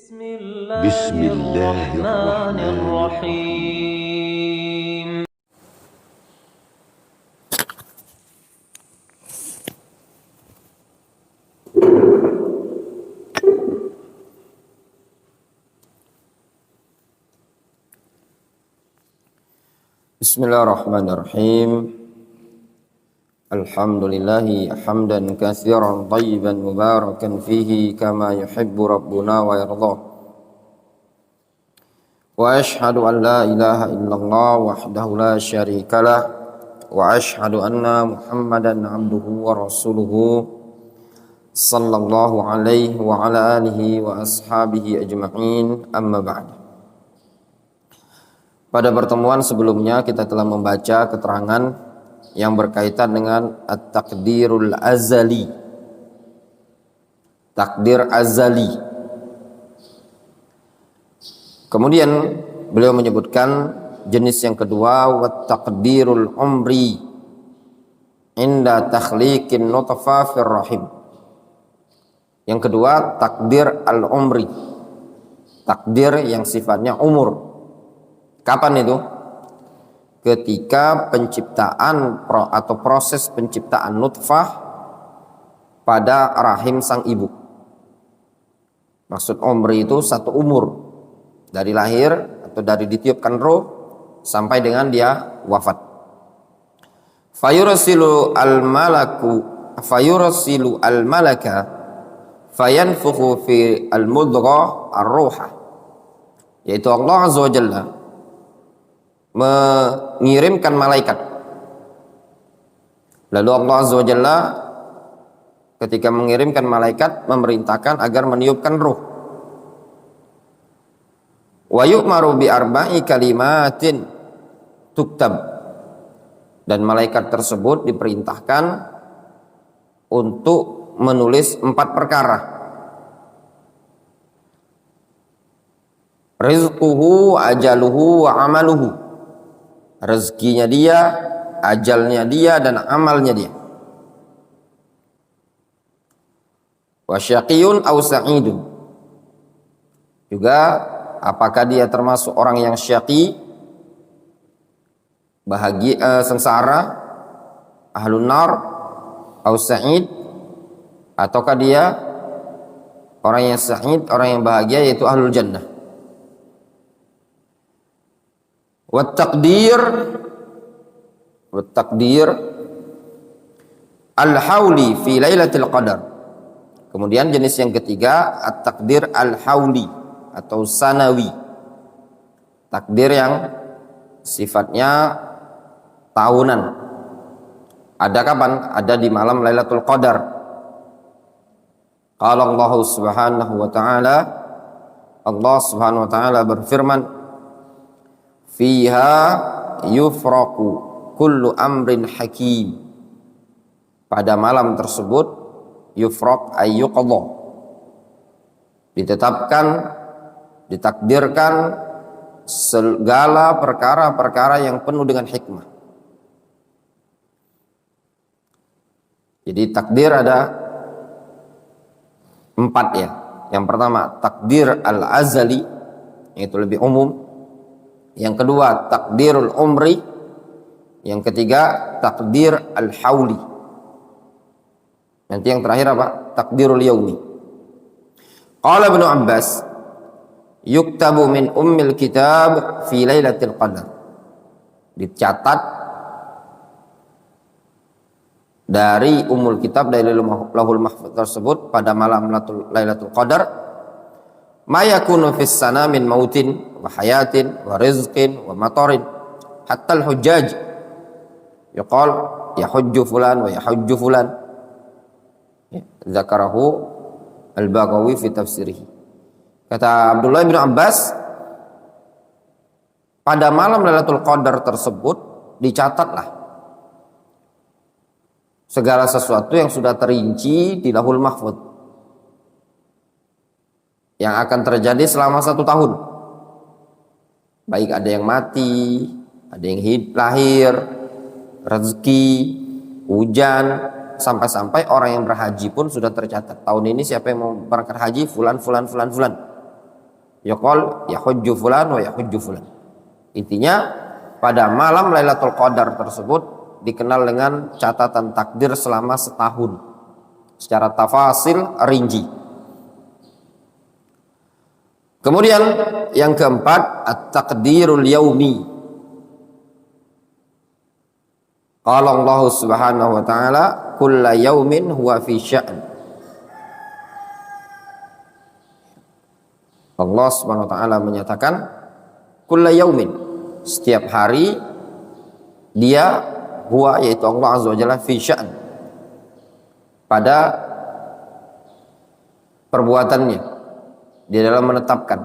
بسم الله الرحمن الرحيم. Bismillahirrahmanirrahim. Alhamdulillahi hamdan katsiran thayyiban mubarakan fihi kama yuhibbu rabbuna wa yardah. Wa ashhadu an la ilaha illallah wahdahu la syarikalah wa ashhadu anna Muhammadan abduhu wa rasuluhu sallallahu alaihi wa ala alihi wa ashabihi ajma'in, amma ba'd. Pada pertemuan sebelumnya kita telah membaca keterangan yang berkaitan dengan at-taqdirul azali. Takdir azali. Kemudian beliau menyebutkan jenis yang kedua, wat-taqdirul umri inda takhliqin nutfa fir rahim. Yang kedua, takdir al-umri. Takdir yang sifatnya umur. Kapan itu? Ketika penciptaan atau proses penciptaan nutfah pada rahim sang ibu. Maksud umri itu satu umur, dari lahir atau dari ditiupkan roh sampai dengan dia wafat. Fayursilu al-malaka fayanfukhu fi al-mudghah ar-ruha, yaitu Allah Azza wa Jalla mengirimkan malaikat. Lalu Allah Azza wa Jalla ketika mengirimkan malaikat memerintahkan agar meniupkan ruh. Wa yu'maru bi arba'i kalimatin tuktab, dan malaikat tersebut diperintahkan untuk menulis 4 perkara. Rizquhu, ajaluhu, wa amaluhu. Rezekinya dia, ajalnya dia, dan amalnya dia. Wa syaqiyun aw sa'idun. Juga apakah dia termasuk orang yang syaqi, bahagia, sengsara, ahlun nar, aw sa'id, ataukah dia orang yang sa'id, orang yang bahagia, yaitu ahlul jannah. Wat-taqdir al-hauli fi lailatul qadar. Kemudian jenis yang ketiga, at-taqdir al-hauli atau sanawi. Takdir yang sifatnya tahunan. Ada kapan? Ada di malam Lailatul Qadar. Qala Allah Subhanahu wa ta'ala, Allah Subhanahu wa ta'ala berfirman, fiha yufraqu kullu amrin hakim. Pada malam tersebut, yufraq ay yuqadha, ditetapkan, ditakdirkan segala perkara-perkara yang penuh dengan hikmah. Jadi takdir ada 4 ya. Yang pertama takdir al-azali, yaitu lebih umum. Yang kedua takdirul umri. Yang ketiga takdir al-hauli. Nanti yang terakhir apa? Takdirul yaumi. Qala Ibnu Abbas, yuktabu min ummil kitab fi lailatul qadar. Dicatat dari ummul kitab, dari lahul mahfuz tersebut pada malam Lailatul Qadar, ma yakunu fis sana min mautin wa hayatin wa rizqin wa matarin, hatta al-hujjaj yuqal yahujju fulan wa yahujju fulan. Zakarahu al-Baghawi fi tafsirihi. Kata Abdullah bin Abbas, pada malam Lailatul Qadar tersebut dicatatlah segala sesuatu yang sudah terinci di lahul mahfuz yang akan terjadi selama 1 tahun. Baik ada yang mati, ada yang lahir, rezeki, hujan, sampai-sampai orang yang berhaji pun sudah tercatat. Tahun ini siapa yang mau berangkat haji, fulan. Yaqul yahujju fulan wa yahujju fulan. Intinya pada malam Lailatul Qadar tersebut dikenal dengan catatan takdir selama setahun secara tafasil rinci. Kemudian yang keempat, at-taqdirul yaumi. Qala Allah Subhanahu wa taala, "Kulla yaumin huwa fi sya'n." Allah Subhanahu wa taala menyatakan, kulla yaumin, setiap hari dia, huwa yaitu Allah Azza wa Jalla, fi sya'n, pada perbuatannya, di dalam menetapkan.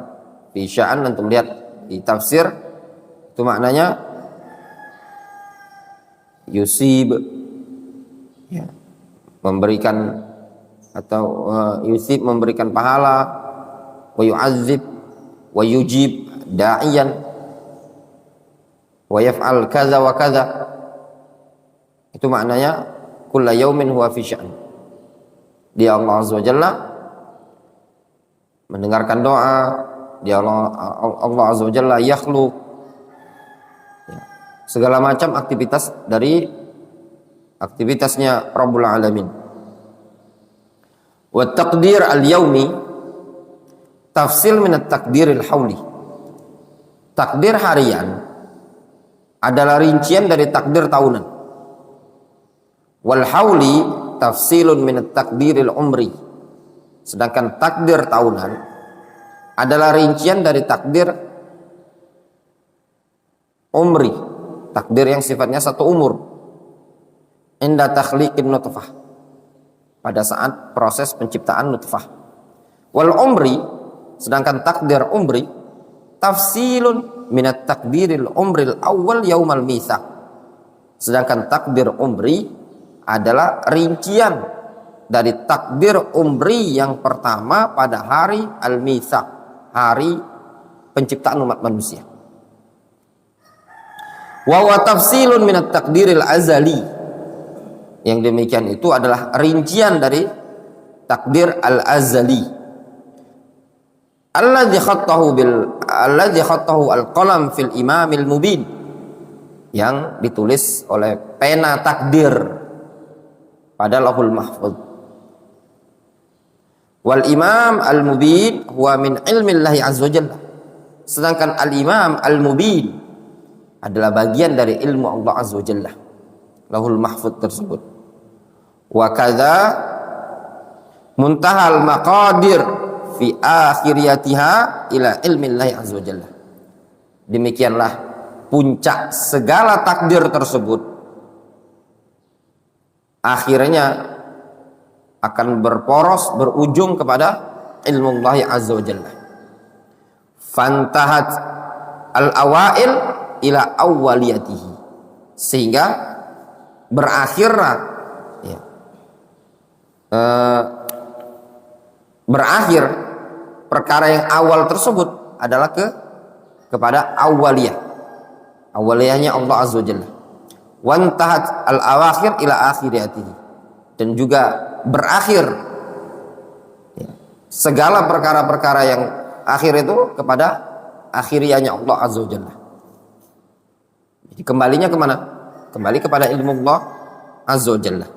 Fi sya'n, antum lihat di tafsir itu maknanya yusib, ya, memberikan atau yusib, memberikan pahala, wa yu'azzib wa yujib da'iyan wa yaf'al kaza wa kaza. Itu maknanya kulla yaumin huwa fi sya'n. Dia Allah Azza wa Jalla mendengarkan doa, dia Allah Azza wa Jalla yakhluq, ya, segala macam aktivitas dari aktivitasnya Rabbul Alamin. Wa taqdir al-yaumi tafsil min at-taqdiril hauli. Takdir harian adalah rincian dari takdir tahunan. Wal hauli tafsilun min at-taqdiril umri. Sedangkan takdir tahunan adalah rincian dari takdir umri, takdir yang sifatnya satu umur. Inda takhliqin nutfah, pada saat proses penciptaan nutfah. Wal umri, sedangkan takdir umri tafsilun minat takdiril umril awal yaumal mitsaq. Sedangkan takdir umri adalah rincian dari takdir umri yang pertama pada hari al-mitsaq, hari penciptaan umat manusia. Wa huwa tafsilun minat takdiril azali. Yang demikian itu adalah rincian dari takdir al-azali. Alladzi khattahu al-qalam fil imamil mubin, yang ditulis oleh pena takdir pada Lauhul Mahfuz. Wal imam al-mubin huwa min ilmillahi azza wajalla. Sedangkan al-imam al-mubin adalah bagian dari ilmu Allah azza wajalla, Lauhul Mahfuz tersebut. Wa kadza muntahal maqadir fi akhiriyatiha ila ilmillahi azza wajalla. Demikianlah puncak segala takdir tersebut akhirnya akan berporos, berujung kepada ilmu Allah azza wajalla. Fantahat al-awail ila awwaliyatihi, sehingga berakhirlah, ya, berakhir perkara yang awal tersebut adalah kepada awaliyahnya Allah azza wajalla. Wantahat al-awakhir ila akhiriyatihi, dan juga berakhir, ya, segala perkara-perkara yang akhir itu kepada akhiriyahnya Allah azza wajalla. Jadi kembalinya kemana? Kembali kepada ilmu Allah azza wajalla.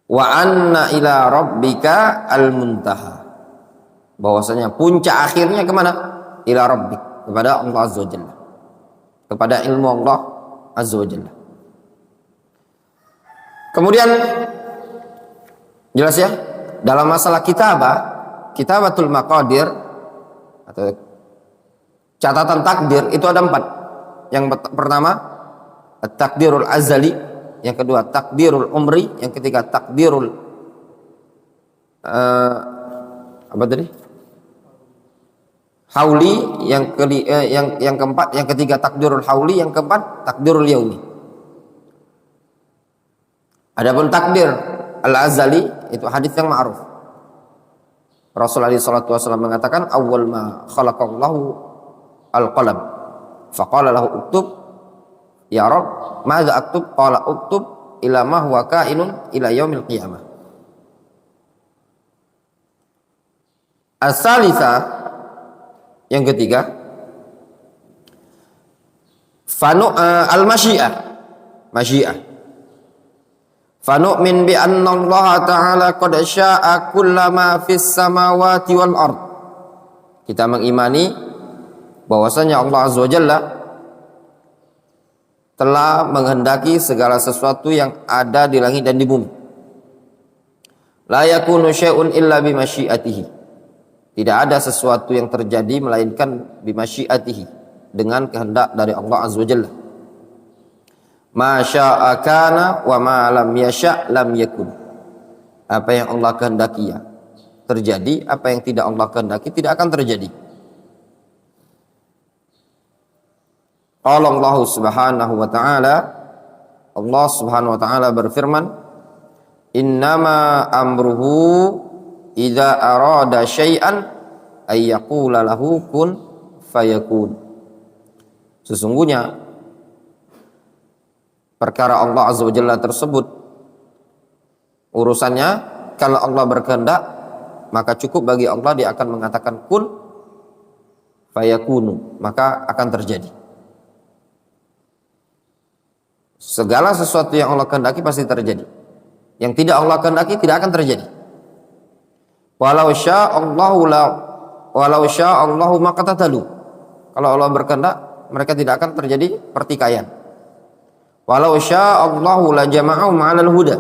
Wa anna ila rabbika al-muntaha, bahwasanya puncak akhirnya kemana? Ila rabbik, kepada Allah azza wajalla, kepada ilmu Allah azza wajalla. Kemudian jelas ya, dalam masalah kitabatul maqadir atau catatan takdir itu ada 4. Yang pertama at-takdirul azali, yang kedua takdirul umri, yang ketiga takdirul apa tadi? Hauli, yang keempat, yang ketiga takdirul hauli, yang keempat takdirul yaumi. Adapun takdir al-azali itu hadis yang ma'ruf. Rasulullah SAW mengatakan, awwal ma khalaqallahu al-qalam faqala lahu uktub ya Rabb madza aktub, qala uktub ila ma huwa kainun ila yaumil qiyamah. As-salisa, yang ketiga, al-masyiah, masyiah. Fanu'min bi anna Allah Ta'ala qad sya'a kullama fis samawati wal ard. Kita mengimani bahwasanya Allah Azza wa Jalla telah menghendaki segala sesuatu yang ada di langit dan di bumi. La yakunu syai'un illa bi masyiatihi. Tidak ada sesuatu yang terjadi melainkan bi masyiatihi, dengan kehendak dari Allah Azza wa Jalla. Ma syaa kana wa ma lam yasha lam yakun. Apa yang Allah kehendaki ya terjadi, apa yang tidak Allah kehendaki tidak akan terjadi. Qala Allah Subhanahu wa ta'ala, Allah Subhanahu wa ta'ala berfirman, innama amruhu idza arada syai'an ay yaqula lahu kun fayakun. Sesungguhnya perkara Allah Azza wa Jalla tersebut, urusannya kalau Allah berkehendak, maka cukup bagi Allah, dia akan mengatakan kun fayakunu, maka akan terjadi. Segala sesuatu yang Allah kehendaki pasti terjadi. Yang tidak Allah kehendaki tidak akan terjadi. Walau sya'allahu maqtatalu. Kalau Allah berkehendak, mereka tidak akan terjadi pertikaian. Walau sya'allahu la jama'ahum 'alal huda.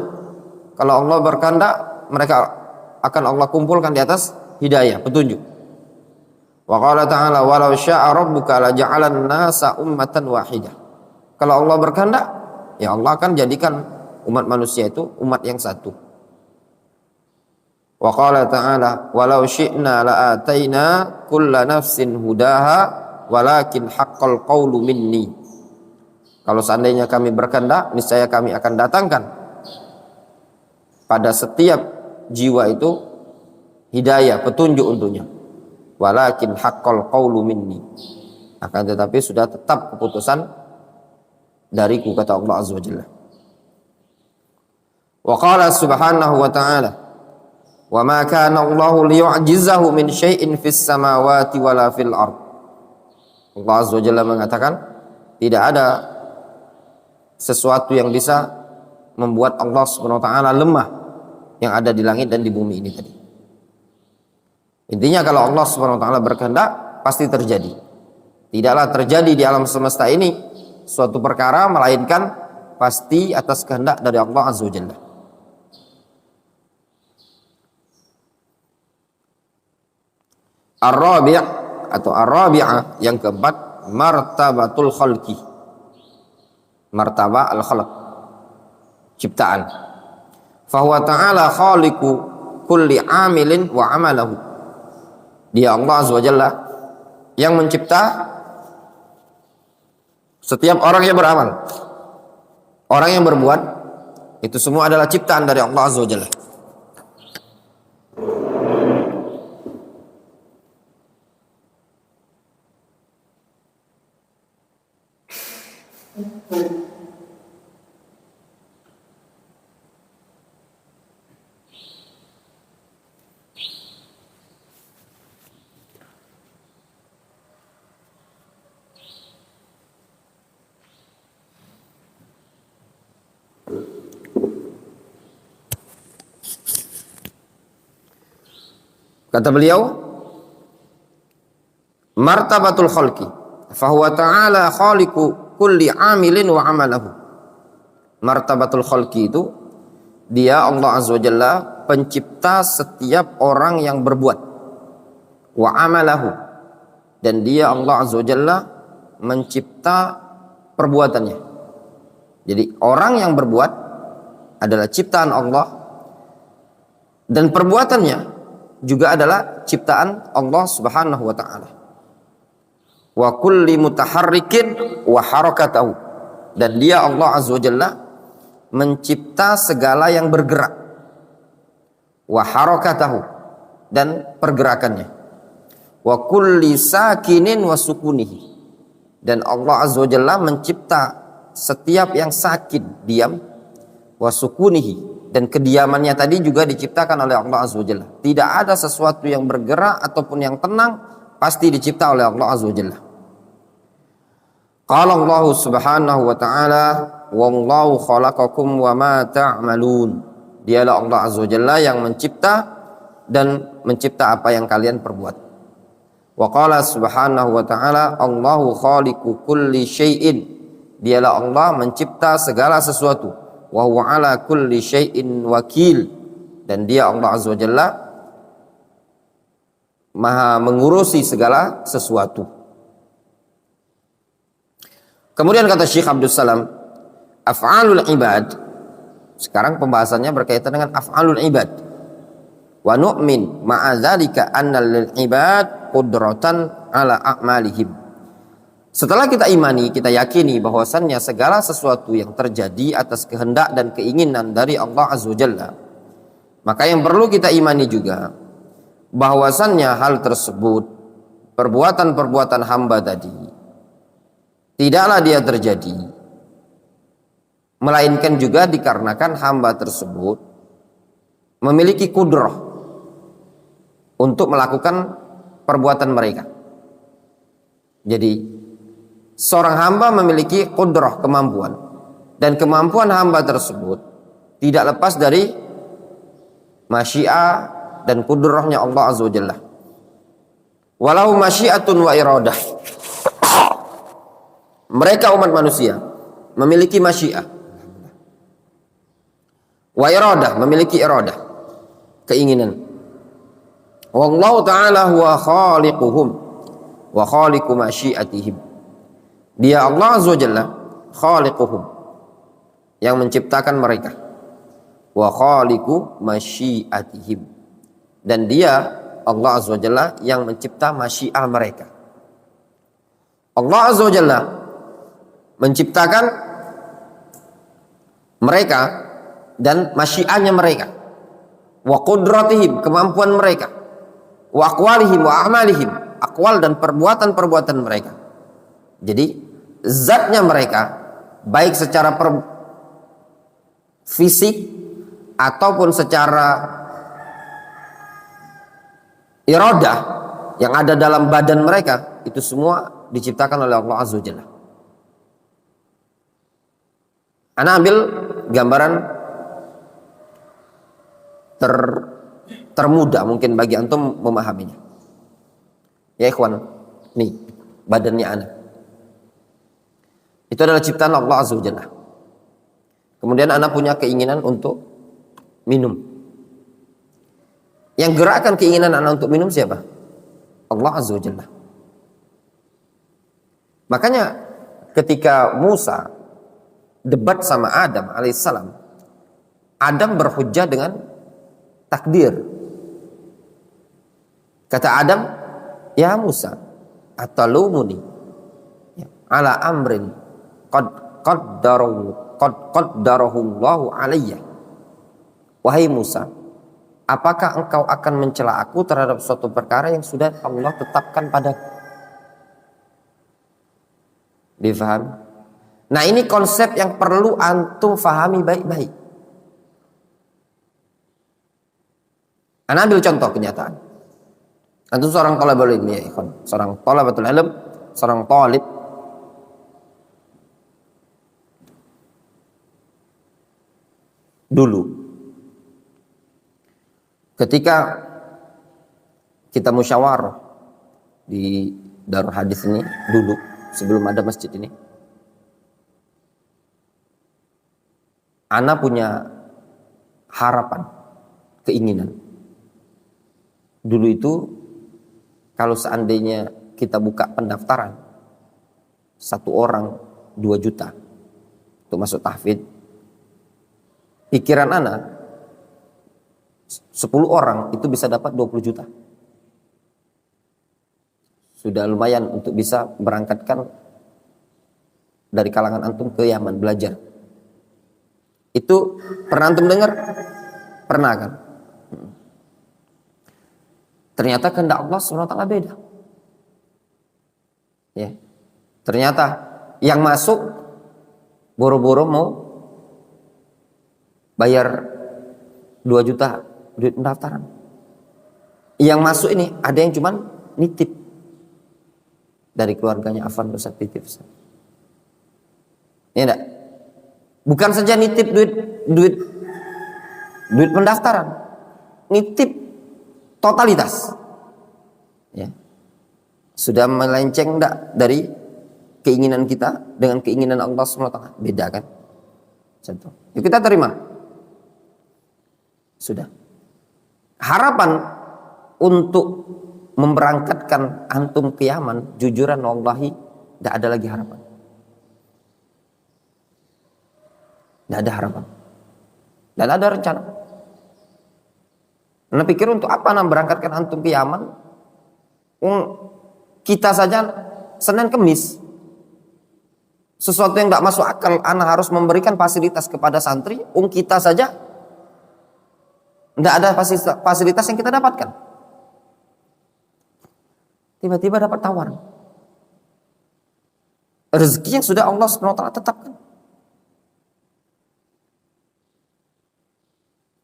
Kalau Allah berkehendak, mereka akan Allah kumpulkan di atas hidayah, petunjuk. Wa qala ta'ala walau sya'a rabbuka la ja'alan nasa ummatan wahidah. Kalau Allah berkehendak, ya Allah akan jadikan umat manusia itu umat yang satu. Wa qala ta'ala walau syi'na la ataina kulla nafsin hudaha walakin haqqal qawlu minni. Kalau seandainya kami berkehendak, niscaya kami akan datangkan pada setiap jiwa itu hidayah, petunjuk untuknya. Walakin haqqal qawlu minni. Akan tetapi sudah tetap keputusan dariku, kata Allah Azza wa Jalla. Wa qala subhanahu wa ta'ala, wa ma kana Allahu liyu'jizahu min syai'in fis samawati wala fil ard. Allah Azza wa Jalla mengatakan, tidak ada sesuatu yang bisa membuat Allah Subhanahu wa ta'ala lemah yang ada di langit dan di bumi ini tadi. Intinya kalau Allah Subhanahu wa ta'ala berkehendak, pasti terjadi. Tidaklah terjadi di alam semesta ini suatu perkara melainkan pasti atas kehendak dari Allah Azza wa Jalla. Ar-rabi' atau ar-rabi'ah, yang keempat, martabatul khalqi. Martabah al-khalq, ciptaan. Fahuwa ta'ala khaliqu kulli amilin wa amalahu. Dia Allah Azza wa Jalla yang mencipta setiap orang yang beramal, orang yang berbuat, itu semua adalah ciptaan dari Allah Azza wa Jalla. Kata beliau, martabatul khalqi fahuwa ta'ala khaliqu kulli amilin wa amalahu. Martabatul khalqi itu dia Allah Azza wa Jalla pencipta setiap orang yang berbuat, wa amalahu, dan dia Allah Azza wa Jalla mencipta perbuatannya. Jadi orang yang berbuat adalah ciptaan Allah, dan perbuatannya juga adalah ciptaan Allah Subhanahu wa ta'ala. Wa kulli mutaharrikin wa harakatahu, dan dia Allah Azza wa Jalla mencipta segala yang bergerak, wa harakatahu, dan pergerakannya, wa kulli sakinin wa sukunihi, dan Allah Azza wa Jalla mencipta setiap yang sakin, diam, wa sukunihi, dan kediamannya tadi juga diciptakan oleh Allah Azza wa Jalla. Tidak ada sesuatu yang bergerak ataupun yang tenang, pasti dicipta oleh Allah Azza wa Jalla. Qala Allah Subhanahu wa ta'ala, wallahu khalaqakum wa ma ta'malun. Dialah Allah Azza wa Jalla yang mencipta dan mencipta apa yang kalian perbuat. Wa qala Subhanahu wa ta'ala, Allahu khaliqu kulli syai'in. Dialah Allah mencipta segala sesuatu. Wa huwa ala kulli syai'in wakil. Dan dia Allah Azza wa Jalla maha mengurusi segala sesuatu. Kemudian kata Syekh Abdul Salam, af'alul ibad. Sekarang pembahasannya berkaitan dengan af'alul ibad. Wa nu'min ma'a dzalika anna lil ibad qudratan ala a'malihim. Setelah kita imani, kita yakini bahwasannya segala sesuatu yang terjadi atas kehendak dan keinginan dari Allah Azza wa Jalla, maka yang perlu kita imani juga bahwasannya hal tersebut, perbuatan-perbuatan hamba tadi, tidaklah dia terjadi melainkan juga dikarenakan hamba tersebut memiliki kudrah untuk melakukan perbuatan mereka. Jadi seorang hamba memiliki kudrah, kemampuan, dan kemampuan hamba tersebut tidak lepas dari masyiah dan kudrahnya Allah Azza wa Jalla. Walau masyiatun wa iradah. Mereka umat manusia memiliki masyiah, wa iradah, memiliki iradah, keinginan. Wallahu ta'ala huwa khaliquhum wa khaliqu masyiatihim. Dia Allah Azza wa Jalla khaliquhum, yang menciptakan mereka, wa khaliqu masyiatihim, dan dia Allah Azza wa Jalla yang mencipta masyiah mereka. Allah Azza wa Jalla menciptakan mereka dan masyiahnya mereka, wa qudratihim, kemampuan mereka, wa aqwalihim wa a'malihim, akwal dan perbuatan-perbuatan mereka. Jadi zatnya mereka, baik secara fisik ataupun secara iradah yang ada dalam badan mereka, itu semua diciptakan oleh Allah Azza wa Jalla. Ana ambil gambaran termudah mungkin bagi antum memahaminya. Ya ikhwan, nih badannya ana. Itu adalah ciptaan Allah Azza wa Jalla. Kemudian ana punya keinginan untuk minum. Yang gerakkan keinginan ana untuk minum siapa? Allah Azza wa Jalla. Makanya ketika Musa debat sama Adam alaihissalam, Adam berhujjah dengan takdir. Kata Adam, ya Musa, atalumuni ala amrin qaddarahu Allahu alayya. Wahai Musa, apakah engkau akan mencela aku terhadap suatu perkara yang sudah Allah tetapkan padaku? Difahami? Nah, ini konsep yang perlu antum fahami baik-baik. Ana ambil contoh kenyataan. Antum seorang talibul ilmi, ya ikhwan, seorang talabatul ilm, seorang talib dulu. Ketika kita musyawarah di Darul Hadis ini dulu, sebelum ada masjid ini, ana punya harapan, keinginan. Dulu itu kalau seandainya kita buka pendaftaran, 1 orang 2 juta untuk masuk tahfidz, pikiran ana 10 orang itu bisa dapat 20 juta. Sudah lumayan untuk bisa berangkatkan dari kalangan antum ke Yaman belajar. Itu pernah antum dengar? Pernah kan? Ternyata kehendak Allah SWT beda. Ya. Ternyata yang masuk boro-boro mau bayar 2 juta duit pendaftaran. Yang masuk ini ada yang cuman nitip dari keluarganya, Afan Ustaz titip. Ya enggak? Bukan saja nitip duit pendaftaran, nitip totalitas. Ya. Sudah melenceng enggak dari keinginan kita dengan keinginan Allah SWT? Beda kan? Contoh. Yuk kita terima. Sudah. Harapan untuk memberangkatkan antum ke Yaman, jujuran wallahi tidak ada lagi harapan. Tidak ada harapan. Dan ada rencana. Anda pikir untuk apa berangkatkan antum ke Yaman? Kita saja Senin Kemis. Sesuatu yang tidak masuk akal, Anda harus memberikan fasilitas kepada santri. Kita saja tidak ada fasilitas yang kita dapatkan. Tiba-tiba dapat tawaran. Rezeki yang sudah Allah SWT tetapkan.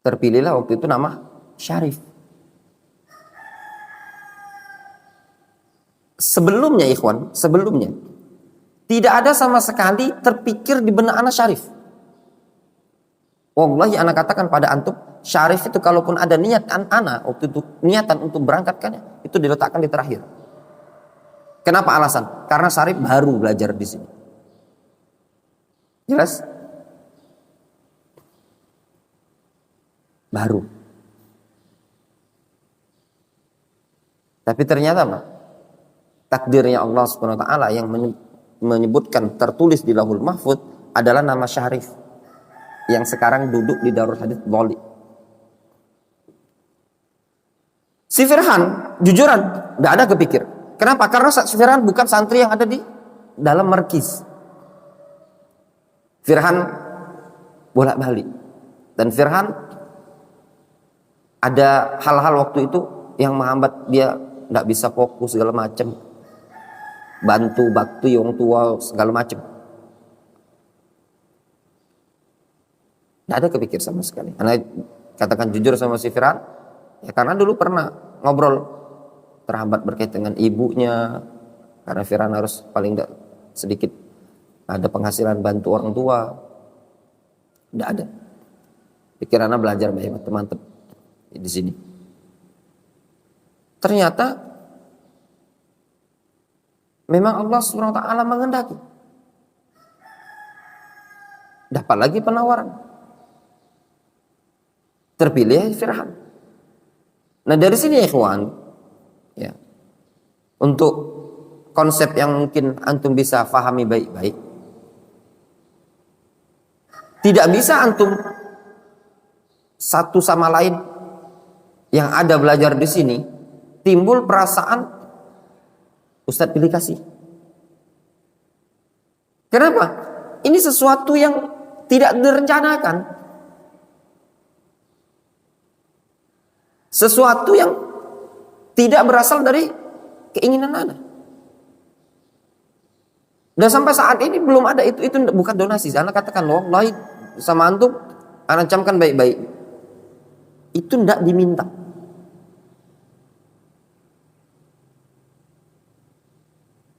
Terpilihlah waktu itu nama Syarif. Sebelumnya ikhwan, tidak ada sama sekali terpikir di benak anak Syarif. Wallahi anak katakan pada antum, Syarif itu kalaupun ada niatan anak waktu itu, niatan untuk berangkatkannya, itu diletakkan di terakhir. Kenapa alasan? Karena Syarif baru belajar di sini. Jelas? Baru. Tapi ternyata apa? Takdirnya Allah SWT yang menyebutkan tertulis di Lauhul Mahfuz adalah nama Syarif yang sekarang duduk di Darul Hadits Bali. Si Firhan jujuran tidak ada kepikir. Kenapa? Karena si Firhan bukan santri yang ada di dalam markis. Firhan bolak-balik. Dan Firhan ada hal-hal waktu itu yang menghambat dia tidak bisa fokus segala macam. Bantu bakti orang tua segala macam. Tidak ada kepikir sama sekali. Karena katakan jujur sama si Firhan, ya karena dulu pernah ngobrol terhambat berkaitan dengan ibunya, karena Firhan harus paling tidak sedikit ada penghasilan bantu orang tua. Tidak ada. Pikirannya belajar banyak teman-teman di sini. Ternyata memang Allah SWT menghendaki. Dapat lagi penawaran. Terpilih Firhan. Nah dari sini ikhwan, ya, untuk konsep yang mungkin antum bisa fahami baik-baik, tidak bisa antum satu sama lain yang ada belajar di sini timbul perasaan Ustadz pilih kasih. Kenapa? Ini sesuatu yang tidak direncanakan. Sesuatu yang tidak berasal dari keinginan Anda. Dan sampai saat ini belum ada itu bukan donasi. Anda katakan wallahi sama antum, Anda camkan baik-baik. Itu tidak diminta.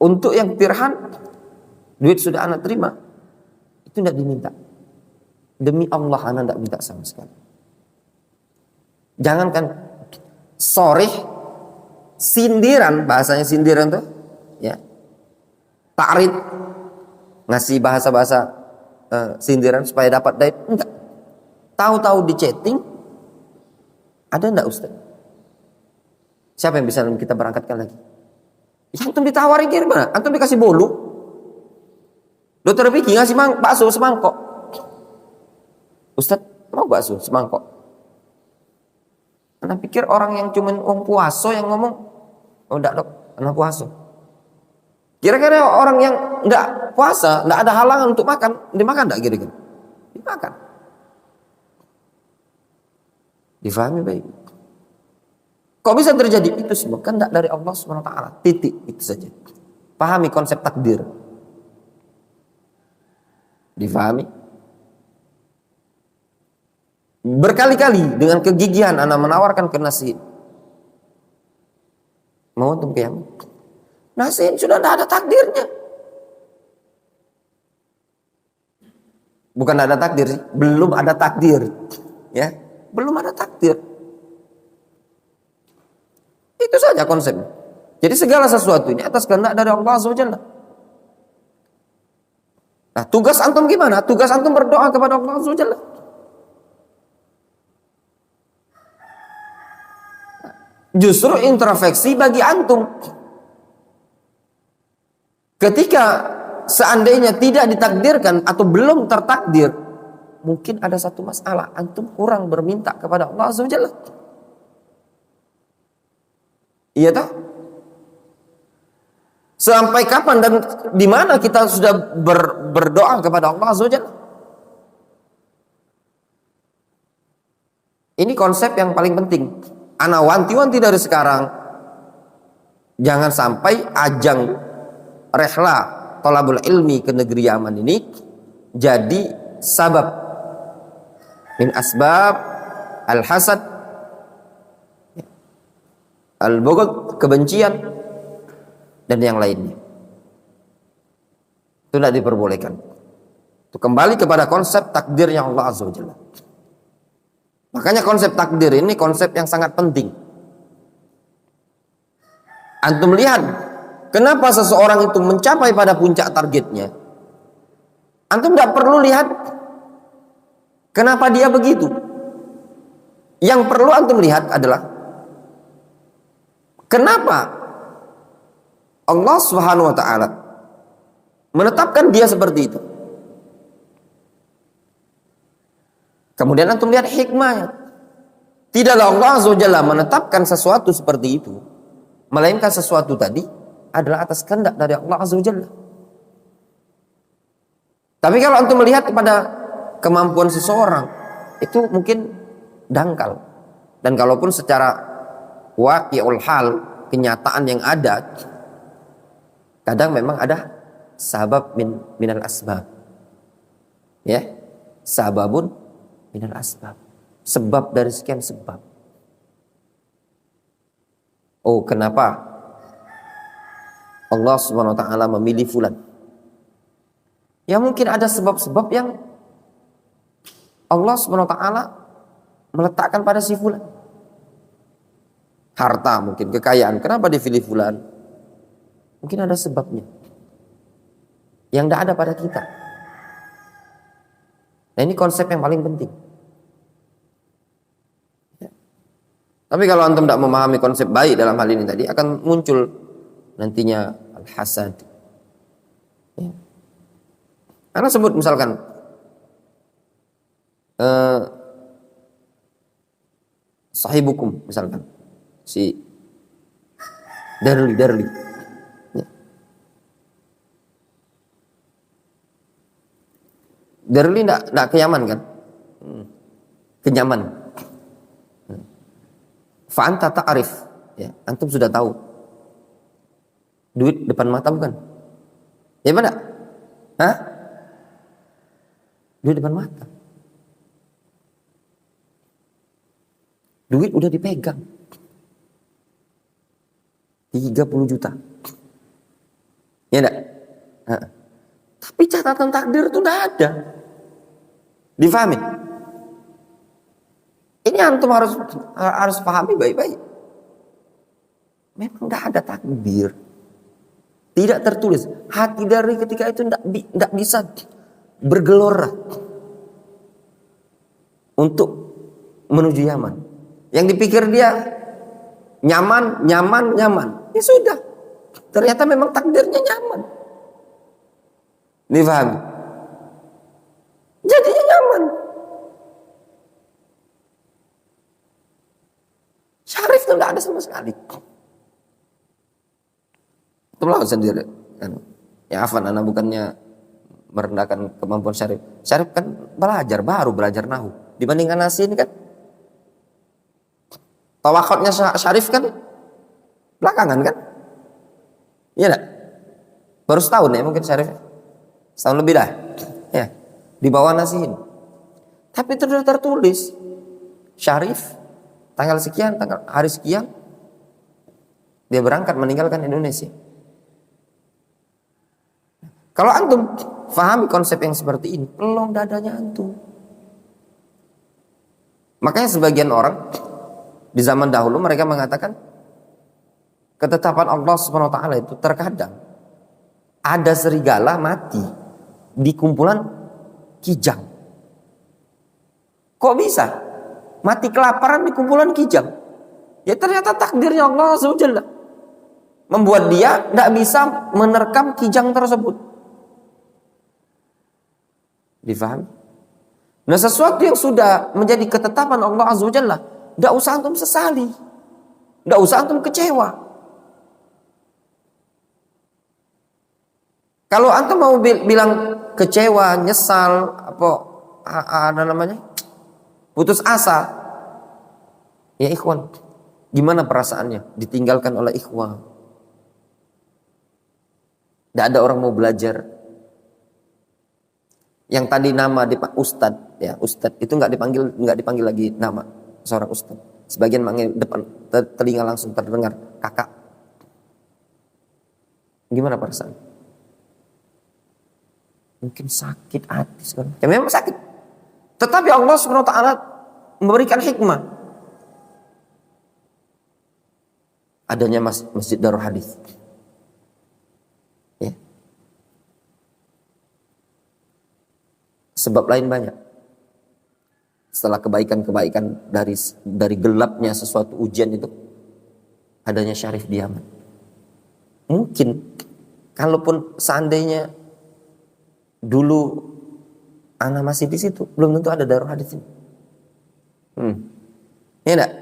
Untuk yang Firhan, duit sudah Anda terima, itu tidak diminta. Demi Allah Anda tidak minta sama sekali. Jangankan sorih, sindiran, bahasanya sindiran tuh, ya, ta'rid, ngasih bahasa-bahasa sindiran supaya dapat dait, enggak. Tahu-tahu di chatting, ada enggak Ustaz? Siapa yang bisa kita berangkatkan lagi? Ya, antum ditawari gimana? Antum dikasih bolu, Dokter Vicky ngasih bakso semangkok. Ustaz mau bakso semangkok? Anda pikir orang yang cuma orang puaso yang ngomong, oh enggak dok, anak puaso. Kira-kira orang yang enggak puasa, enggak ada halangan untuk makan, dimakan enggak kira-kira? Dimakan. Difahami baik. Kok bisa terjadi itu semua? Kan enggak dari Allah SWT. Titik, itu saja. Pahami konsep takdir. Difahami? Berkali-kali dengan kegigihan ana menawarkan ke Nasihin. Mau antum kiamat? Nasihin sudah tidak ada takdirnya. Bukan ada takdir sih, belum ada takdir. Ya, belum ada takdir. Itu saja konsepnya. Jadi segala sesuatu ini atas kehendak dari Allah Azza wa Jalla. Nah, tugas antum gimana? Tugas antum berdoa kepada Allah Azza wa Jalla. Justru introspeksi bagi antum. Ketika seandainya tidak ditakdirkan atau belum tertakdir, mungkin ada satu masalah, antum kurang berminta kepada Allah Azza wa Jalla. Iya toh? Sampai kapan dan di mana kita sudah berdoa kepada Allah Azza wa Jalla? Ini konsep yang paling penting. Ana wanti-wanti dari sekarang, jangan sampai ajang rehla thalabul ilmi ke negeri Yaman ini jadi sabab min asbab al-hasad, al-bughd, kebencian dan yang lainnya. Itu tidak diperbolehkan. Itu kembali kepada konsep takdirnya Allah Azza wa Jalla. Makanya konsep takdir ini konsep yang sangat penting. Antum lihat, kenapa seseorang itu mencapai pada puncak targetnya? Antum tidak perlu lihat kenapa dia begitu. Yang perlu antum lihat adalah kenapa Allah Subhanahu wa taala menetapkan dia seperti itu. Kemudian antum lihat hikmahnya. Tidaklah Allah Azza wa Jalla menetapkan sesuatu seperti itu, melainkan sesuatu tadi adalah atas kehendak dari Allah Azza wa Jalla. Tapi kalau antum melihat kepada kemampuan seseorang, itu mungkin dangkal. Dan kalaupun secara waqi'ul hal, kenyataan yang ada, kadang memang ada sabab minal asbab. Ya, sababun minal asbab, sebab dari sekian sebab. Oh, kenapa Allah Subhanahu wa taala memilih fulan? Ya mungkin ada sebab-sebab yang Allah Subhanahu wa taala meletakkan pada si fulan. Harta mungkin, kekayaan. Kenapa dipilih fulan? Mungkin ada sebabnya yang tidak ada pada kita. Nah, ini konsep yang paling penting. Ya. Tapi kalau antum tidak memahami konsep baik dalam hal ini tadi, akan muncul nantinya al-hasad. Ya. Karena sebut misalkan sahibukum misalkan si Darli. Ya. Darli tidak ke Yaman kan? Ke Yaman. Fa'anta ta'arif. Ya, antum sudah tahu. Duit depan mata bukan? Ya mana? Hah? Duit depan mata. Duit udah dipegang. 30 juta. Ya enggak? Tapi catatan takdir itu enggak ada. Difahami? Ini antum harus pahami baik-baik. Memang enggak ada takdir. Tidak tertulis. Hati dari ketika itu enggak bisa bergelora untuk menuju Yaman. Yang dipikir dia nyaman. Ya sudah. Ternyata memang takdirnya nyaman. Difahami? Jadinya nyaman. Syarif itu tidak ada sama sekali. Itu melawan sendiri. Ya afan, anak bukannya merendahkan kemampuan Syarif. Syarif kan baru belajar nahu. Dibandingkan Nasi ini kan tawakotnya Syarif kan belakangan kan? Iya enggak? Baru setahun ya mungkin Syarif. Setahun lebih dah. Ya, di bawah Nasihin. Tapi itu sudah tertulis. syarif, tanggal sekian, tanggal hari sekian, dia berangkat meninggalkan Indonesia. Kalau antum fahami konsep yang seperti ini, pelong dadanya antum. Makanya sebagian orang di zaman dahulu mereka mengatakan ketetapan Allah Subhanahu wa taala itu terkadang ada serigala mati di kumpulan kijang. Kok bisa? Mati kelaparan di kumpulan kijang. Ya ternyata takdirnya Allah Azza wa Jalla membuat dia tidak bisa menerkam kijang tersebut. Difahami? Nah, sesuatu yang sudah menjadi ketetapan Allah Azza wa Jalla, tidak usah antum sesali, tidak usah antum kecewa. Kalau antum mau bilang kecewa, nyesal, ada namanya, putus asa, ya ikhwan, gimana perasaannya ditinggalkan oleh ikhwan? Tidak ada orang mau belajar. Yang tadi nama ustad, ya ustad itu nggak dipanggil lagi nama seorang ustad. Sebagian manggil depan telinga langsung terdengar kakak. Gimana perasaan? Mungkin sakit hati sekarang. Ya memang sakit. Tetapi Allah Subhanahu wa taala memberikan hikmah. Adanya Masjid Darul Hadis. Ya. Sebab lain banyak. Setelah kebaikan-kebaikan dari gelapnya sesuatu ujian itu, adanya Syarif di Yaman. Mungkin kalaupun seandainya dulu ana masih di situ, belum tentu ada Darul Hadis ini. Ya enggak?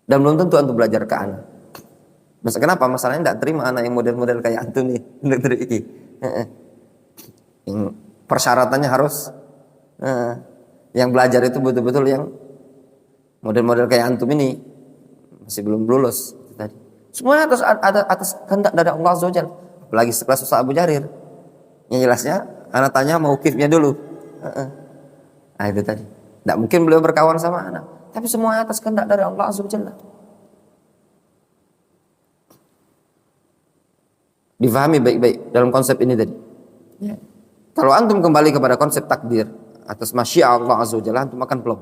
Dan belum tentu antum belajar ke ana. Masa kenapa? Masalahnya enggak terima anak yang model-model kayak antum nih. Yang persyaratannya harus yang belajar itu betul-betul yang model-model kayak antum ini masih belum lulus tadi. Semuanya atas kehendak dari Allah Azza wa Jalla. Apalagi sekelas Ustaz Abu Jarir. Yang jelasnya, anak tanya mauqifnya dulu. Nah itu tadi. Tidak mungkin beliau berkawan sama anak. Tapi semua atas kehendak dari Allah Azza wa Jalla. Difahami baik-baik dalam konsep ini tadi. Ya. Kalau antum kembali kepada konsep takdir atas masyiah Allah Azza wa Jalla, antum akan plong.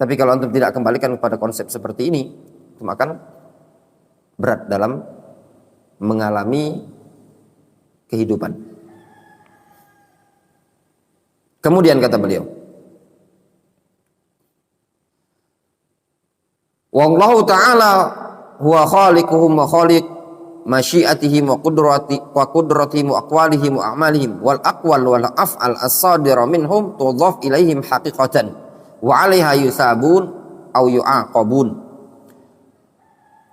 Tapi kalau antum tidak kembalikan kepada konsep seperti ini, antum akan berat dalam mengalami kehidupan. Kemudian kata beliau, wallahu ta'ala huwa khaliquhum wa khaliq masyiatihim wa qudratihim wa aqwalihim wa a'malihim wal aqwal wal af'al as-sadira minhum tudhaf ilaihim haqiqatan wa 'alaiha yusabun aw yu'aqabun.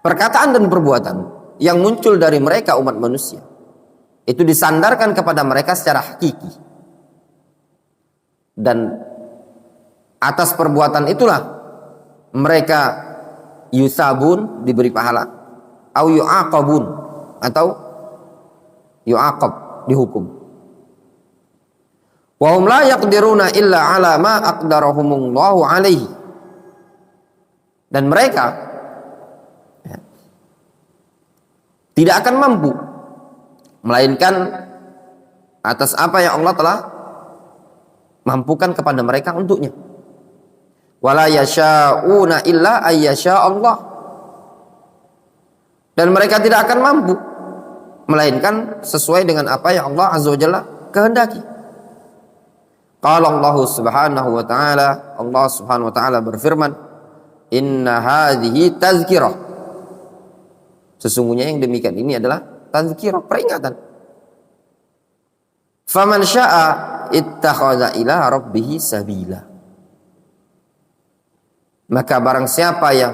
Perkataan dan perbuatan yang muncul dari mereka umat manusia itu disandarkan kepada mereka secara hakiki. Dan atas perbuatan itulah mereka yusabun, diberi pahala, au yu'aqabun, atau yu'aqab, dihukum. Wa hum la yaqdiruna illa ala ma aqdarahumullahu alaihi. Dan mereka tidak akan mampu melainkan atas apa yang Allah telah mampukan kepada mereka untuknya. Wala yasha'una illa ayyasha Allah. Dan mereka tidak akan mampu melainkan sesuai dengan apa yang Allah Azza wa Jalla kehendaki. Qala Allah Subhanahu wa taala, Allah Subhanahu wa taala berfirman, "Inna hadhihi tazkirah." Sesungguhnya yang demikian ini adalah tazkirah, peringatan. Faman syaa ittakhadha ila rabbih sabila. Maka barang siapa yang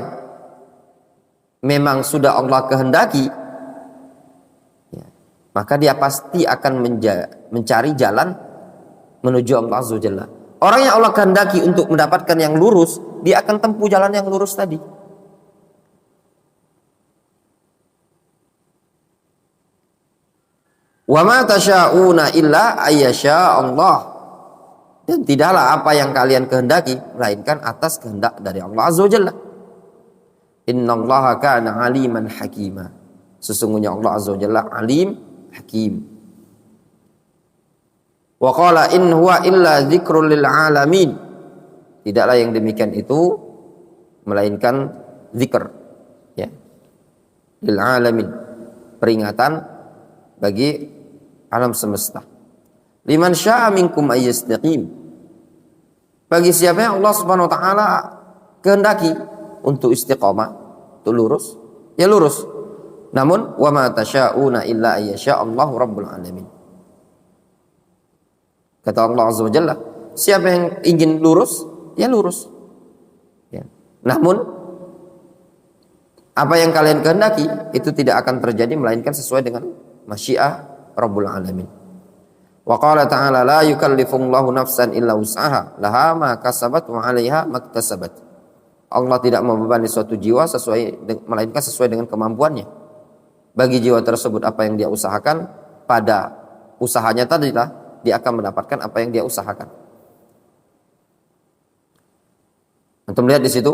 memang sudah Allah kehendaki, ya, maka dia pasti akan mencari jalan menuju Allah Azza wa Jalla. Orang yang Allah kehendaki untuk mendapatkan yang lurus, dia akan tempuh jalan yang lurus tadi. Wa ma tasyauna illa ayyasha Allah. Dan tidaklah apa yang kalian kehendaki melainkan atas kehendak dari Allah Azza wa Jalla. Innallaha kana aliman hakima. Sesungguhnya Allah Azza wa Jalla alim hakim. Wa qala in huwa illa dzikrul lil alamin. Tidaklah yang demikian itu melainkan zikr, ya, lil alamin, peringatan bagi alam semesta. Liman syaa minkum ayyastaqim, bagi siapa yang Allah Subhanahu wa taala kehendaki untuk istiqamah, untuk lurus, ya lurus. Namun wa ma tasyauna illa ayyasha Allahu rabbul alamin. Kata Allah Azza wa Jalla, siapa yang ingin lurus, ya lurus. Ya. Namun apa yang kalian kehendaki itu tidak akan terjadi melainkan sesuai dengan masyiah Rabbul Alamin. Wa qala ta'ala la yukallifullahu nafsan illa wus'aha laha ma kasabat wa 'alaiha maktasabat. Allah tidak membebani suatu jiwa melainkan sesuai dengan kemampuannya. Bagi jiwa tersebut apa yang dia usahakan, pada usahanya tadilah dia akan mendapatkan apa yang dia usahakan. Untuk melihat di situ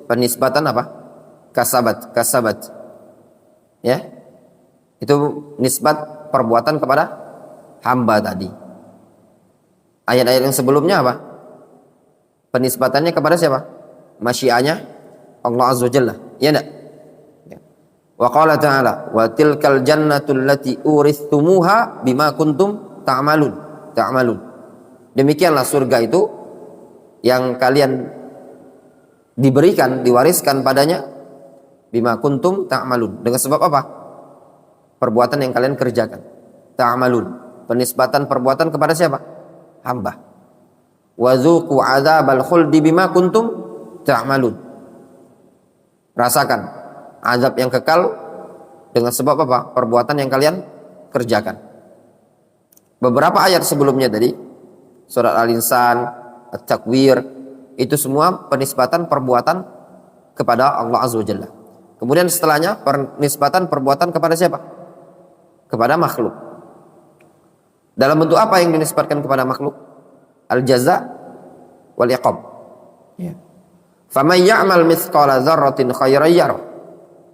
penisbatan apa? Kasabat. Ya. Itu nisbat perbuatan kepada hamba tadi. Ayat-ayat yang sebelumnya apa? Penisbatannya kepada siapa? Masyianya Allah Azza wa Jalla. Ya enggak? Ya. Wa qala ta'ala wa tilkal jannatul lati uristumuha bima kuntum ta'malun. Demikianlah surga itu yang kalian diberikan, diwariskan padanya bima kuntum ta'malun, dengan sebab apa? Perbuatan yang kalian kerjakan. Ta'malun, penisbatan perbuatan kepada siapa? Hamba. Wa dzuqu 'adzabal khuldi bima kuntum ta'malun. Rasakan azab yang kekal dengan sebab apa? Perbuatan yang kalian kerjakan. Beberapa ayat sebelumnya tadi, surat Al-Insan, At-Takwir, itu semua penisbatan perbuatan kepada Allah Azza wa Jalla. Kemudian setelahnya penisbatan perbuatan kepada siapa? Kepada makhluk. Dalam bentuk apa yang dinisbatkan kepada makhluk? Al-jaza wal iqab. Ya. Faman ya'mal mithqala dzarratin khairan yarah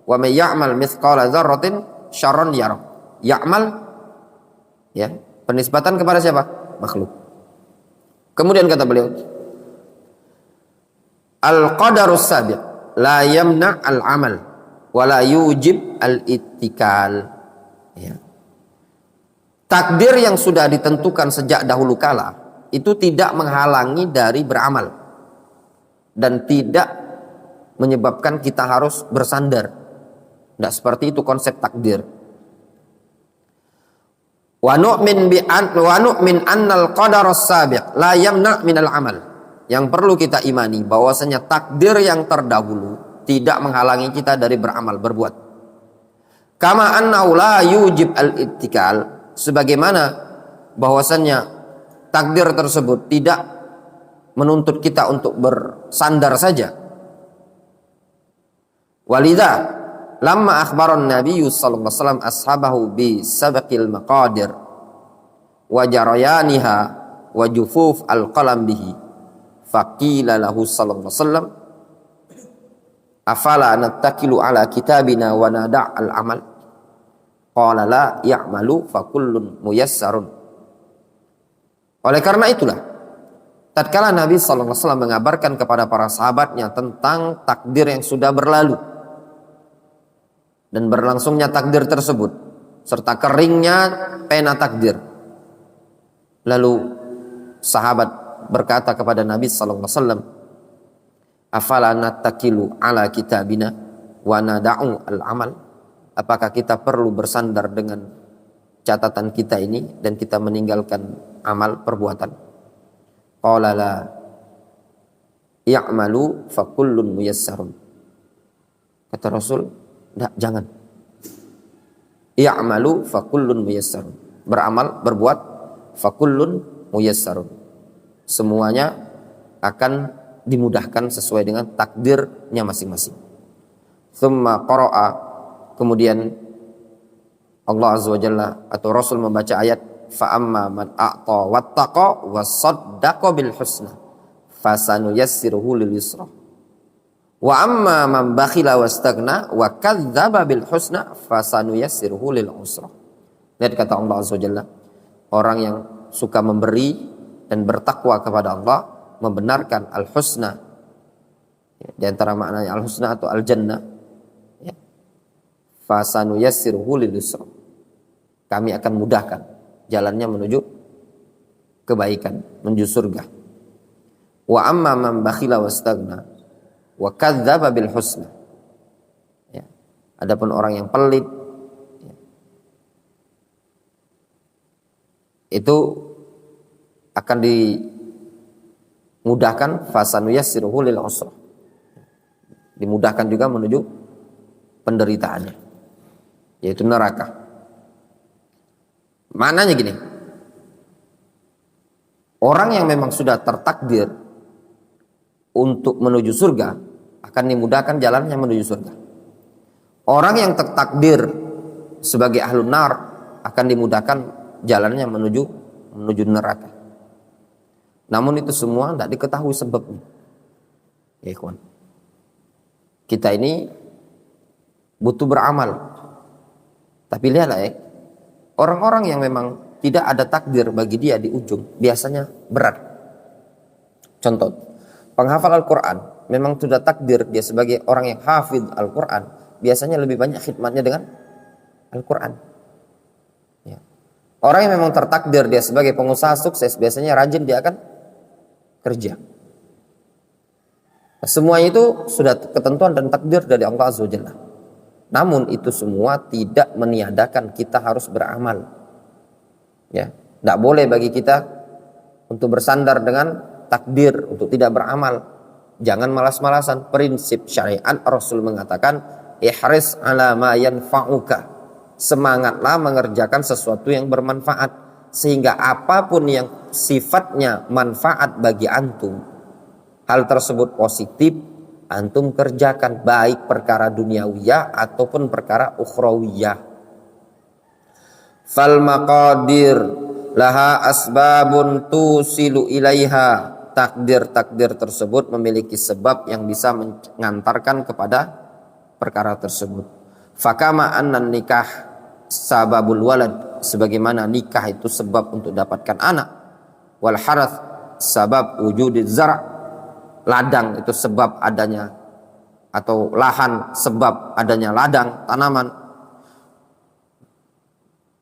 wa man ya'mal mithqala dzarratin syarran yarah. Ya'mal, ya, penisbatan kepada siapa? Makhluk. Kemudian kata beliau, al-qadarus sabiq la yamna al-amal wa la yujib al-ittikal. Ya. Takdir yang sudah ditentukan sejak dahulu kala itu tidak menghalangi dari beramal dan tidak menyebabkan kita harus bersandar. Tidak seperti itu konsep takdir. Wa nu'min annal qadarus sabiq la yamna minal amal. Yang perlu kita imani bahwasanya takdir yang terdahulu tidak menghalangi kita dari beramal, berbuat. Kama annahu la yujib al-ittikal, sebagaimana bahwasanya takdir tersebut tidak menuntut kita untuk bersandar saja. Walidha lamma akhbaran Nabi sallallahu alaihi wasallam ashabahu bi sabaqil maqadir wa jarayaniha wa jufuf al-qalam bihi faqila lahu sallallahu alaihi wasallam afala nattakilu ala kitabina wa nada' al-amal qala la ya'malu fa kullun muyassarun. Oleh karena itulah tatkala Nabi sallallahu alaihi wasallam mengabarkan kepada para sahabatnya tentang takdir yang sudah berlalu dan berlangsungnya takdir tersebut serta keringnya pena takdir, lalu sahabat berkata kepada Nabi sallallahu alaihi wasallam, afala nattakilu ala kitabina wa nada'u al-amal, apakah kita perlu bersandar dengan catatan kita ini dan kita meninggalkan amal perbuatan? Qala la ya'malu fa kullun muyassarun. Kata Rasul, jangan. Ya'malu fa kullun muyassarun. Beramal, berbuat, fa kullun muyassarun. Semuanya akan dimudahkan sesuai dengan takdirnya masing-masing. Tsumma qara'a, kemudian Allah Azza wa Jalla atau Rasul membaca ayat fa amma man a'ta wattaqa wa saddaqa bil husna fasanuyassiruhu lil yusra wa amma man bakhila wastaghna wa kadzdzaba bil husna fasanuyassiruhu lil usra. Lihat kata Allah Azza wa Jalla, orang yang suka memberi dan bertakwa kepada Allah membenarkan al-husna. Di antara maknanya al-husna atau al-jannah, ya. Fasanuyassiruhu lil yusra. Kami akan mudahkan jalannya menuju kebaikan, menuju surga. Wa amma man bakhila wastaghna wa kadzdzaba bil husna. Ya. Adapun orang yang pelit, ya, itu akan dimudahkan fasanuyassiruhu lil usra. Dimudahkan juga menuju penderitaannya, yaitu neraka. Maknanya gini, orang yang memang sudah tertakdir untuk menuju surga akan dimudahkan jalannya menuju surga. Orang yang tertakdir sebagai ahlun nar akan dimudahkan jalannya menuju neraka. Namun itu semua tidak diketahui sebabnya. Ya kawan, kita ini butuh beramal. Tapi lihatlah ya, orang-orang yang memang tidak ada takdir bagi dia di ujung biasanya berat. Contoh, penghafal Al-Quran memang sudah takdir dia sebagai orang yang hafidh Al-Quran, biasanya lebih banyak khidmatnya dengan Al-Quran. Ya. Orang yang memang tertakdir dia sebagai pengusaha sukses, biasanya rajin dia akan kerja. Nah, semuanya itu sudah ketentuan dan takdir dari Allah Azza wa Jalla. Namun itu semua tidak meniadakan kita harus beramal. Ya, tidak boleh bagi kita untuk bersandar dengan takdir, untuk tidak beramal. Jangan malas-malasan. Prinsip syariat Rasul mengatakan, ihris ala ma yanfa'uka. Semangatlah mengerjakan sesuatu yang bermanfaat, sehingga apapun yang sifatnya manfaat bagi antum, hal tersebut positif, antum kerjakan, baik perkara duniawiyah ataupun perkara ukhrawiyah. Fal maqadir laha asbabun tusilu ilaiha. Takdir-takdir tersebut memiliki sebab yang bisa mengantarkan kepada perkara tersebut. Fakama annan nikah sababul walad, sebagaimana nikah itu sebab untuk dapatkan anak. Wal harath sabab wujudiz zara', ladang itu sebab adanya, atau lahan sebab adanya ladang, tanaman,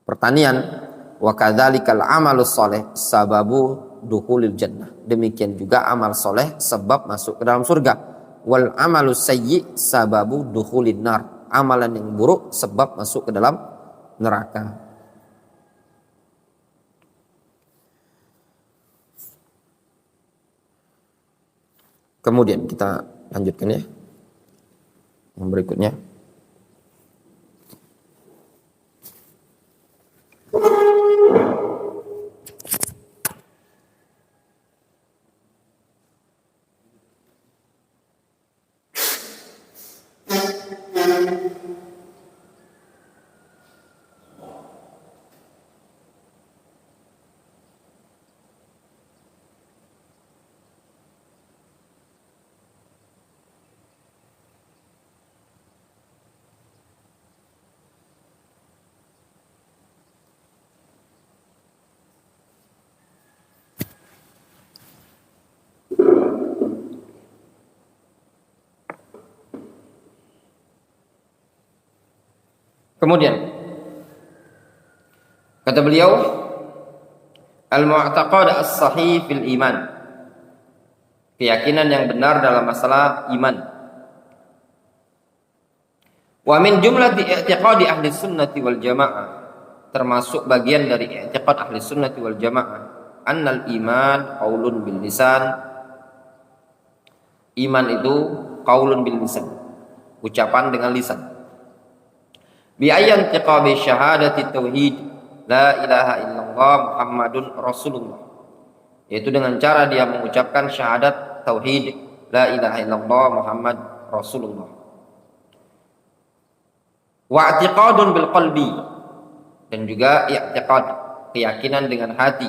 pertanian. Wa kadzalikal amalus sholeh sababu dukhulil jannah, demikian juga amal soleh sebab masuk ke dalam surga. Wal amalus sayyi sababu dukhulin nar, amalan yang buruk sebab masuk ke dalam neraka. Kemudian kita lanjutkan ya, yang berikutnya. Kemudian kata beliau, al-mu'taqad as-sahih fil iman, keyakinan yang benar dalam masalah iman. Wa min jumlati i'tiqadi ahli sunnati wal jamaah, termasuk bagian dari i'tiqad ahli sunnati wal jamaah, annal iman qaulun bil lisan, iman itu qaulun bil lisan, ucapan dengan lisan. Bi ayyan tiqabi syahadati tauhid la ilaha illallah Muhammadun Rasulullah, yaitu dengan cara dia mengucapkan syahadat tauhid la ilaha illallah Muhammad Rasulullah. Wa i'tiqadun bil qalbi, dan juga i'tiqad keyakinan dengan hati,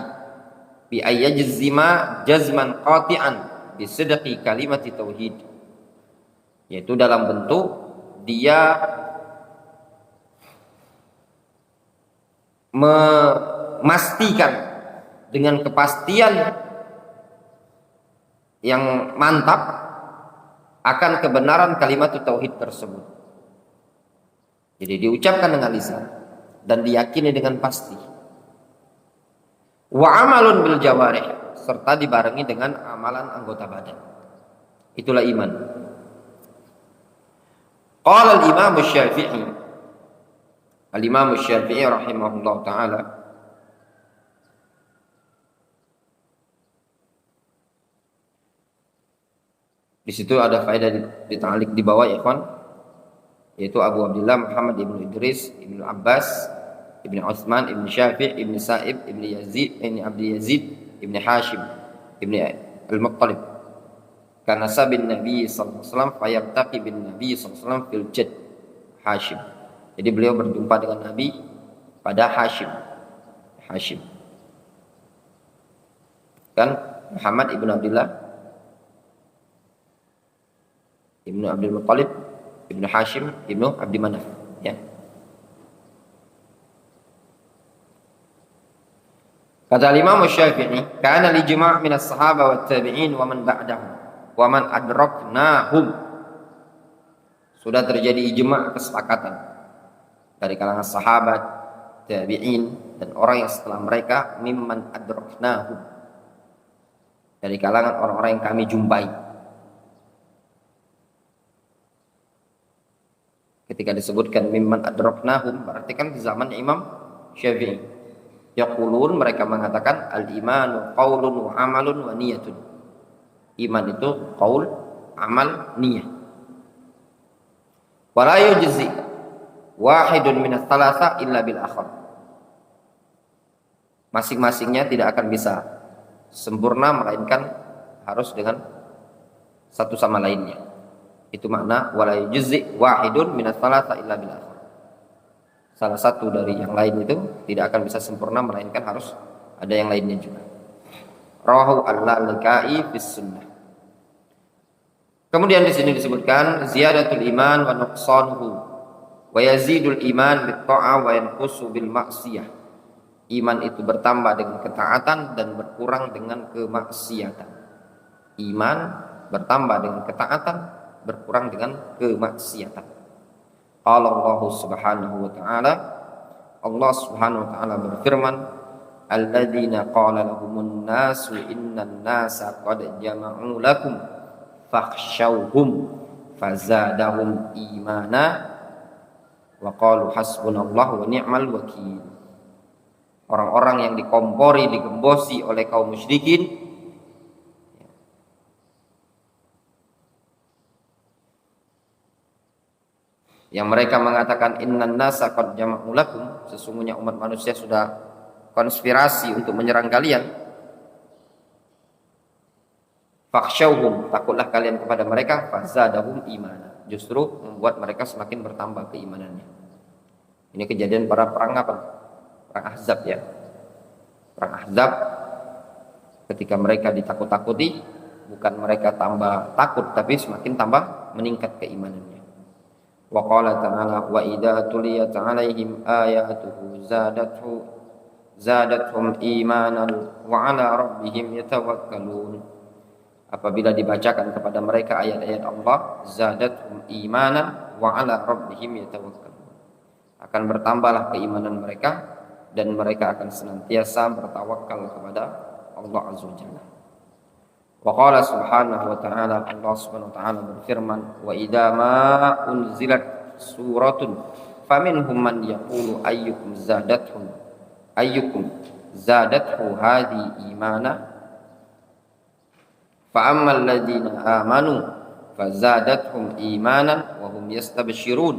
bi ayyajzima jazman qati'an bi sidqi kalimat tauhid, yaitu dalam bentuk dia memastikan dengan kepastian yang mantap akan kebenaran kalimat tauhid tersebut. Jadi diucapkan dengan lisan dan diyakini dengan pasti. Wa amalun bil jawarih, serta dibarengi dengan amalan anggota badan. Itulah iman. Qala al-Imam Asy-Syafi'i, al-Imam Asy-Syafi'i rahimahullah taala, di situ ada faedah di ta'liq di bawah ya kawan, yaitu Abu Abdullah Muhammad ibn Idris ibn Abbas ibn Utsman ibn Syafi' ibn Sa'ib ibn Yazid ibn Abdi Yazid ibn Hashim ibn Al-Muttalib karena sabin Nabi sallallahu alaihi wasallam fayabtaqi bin Nabi sallallahu alaihi wasallam fil jadd Hashim. Jadi beliau berjumpa dengan Nabi pada Hashim kan Muhammad ibn Abdullah ibnu Abdul Muttalib ibnu Hashim ibnu Abdi Manaf, ya. Kata Imam Syafi'i, kana lijma' min as-sahaba wat tabi'in wa man ba'dahum wa man adraknahum. Sudah terjadi ijma', kesepakatan dari kalangan sahabat, tabi'in dan orang yang setelah mereka, mimman adraknahum, dari kalangan orang-orang yang kami jumpai. Ketika disebutkan mimman adraknahum, berarti kan di zaman Imam Syafi'i. Yaqulun, mereka mengatakan al-imanu qaulun wa amalun wa niyatun. Iman itu qaul, amal, niyah. Wa la yujzi wahidun min ats-tsalatsa illa bil akhar. Masing-masingnya tidak akan bisa sempurna melainkan harus dengan satu sama lainnya. Itu makna wala yujzi wahidun min ats-tsalatsa illa bil akhar. Salah satu dari yang lain itu tidak akan bisa sempurna melainkan harus ada yang lainnya juga. Rawahu al-Lalaka'i fis sunnah. Kemudian di sini disebutkan ziyadatul iman wa nuqsanuhu wa yazidul iman bit ta'ah wa yanqusu bil ma'siyah. Iman itu bertambah dengan ketaatan dan berkurang dengan kemaksiatan. Iman bertambah dengan ketaatan, berkurang dengan kemaksiatan. Allah Subhanahu wa taala, Allah Subhanahu wa taala berfirman, alladzina qala lahumun nasu innan nasa qad jama'u lakum fakhshawhum fazadahum imana wa qalu hasbunallahu wa ni'mal wakil. Orang-orang yang dikompori, digembosi oleh kaum musyrikin, yang mereka mengatakan innan nasa qad jama'u lakum, sesungguhnya umat manusia sudah konspirasi untuk menyerang kalian. Fakhshawhum, takutlah kalian kepada mereka, fazadahum imana, justru membuat mereka semakin bertambah keimanannya. Ini kejadian para perang apa? Perang Ahzab, ya. Perang Ahzab, ketika mereka ditakut-takuti, bukan mereka tambah takut, tapi semakin tambah meningkat keimanannya. Wa qala ta'ala wa idza tuliyat 'alaihim ayatuhu zadatuhum imanan wa 'ala rabbihim yatawakkalun. Apabila dibacakan kepada mereka ayat-ayat Allah, zadatuhum imanan wa 'ala rabbihim yatawakkalun, akan bertambahlah keimanan mereka dan mereka akan senantiasa bertawakal kepada Allah Azza wa Jalla. Wa qala subhanahu wa ta'ala, Allah subhanahu wa ta'ala berfirman, wa idza ma unzilat suratun faminhum man yaqulu ayyukum zadathu hadhi imana fa ammal ladzina amanu fazadathum imanan wa hum yastabshirun.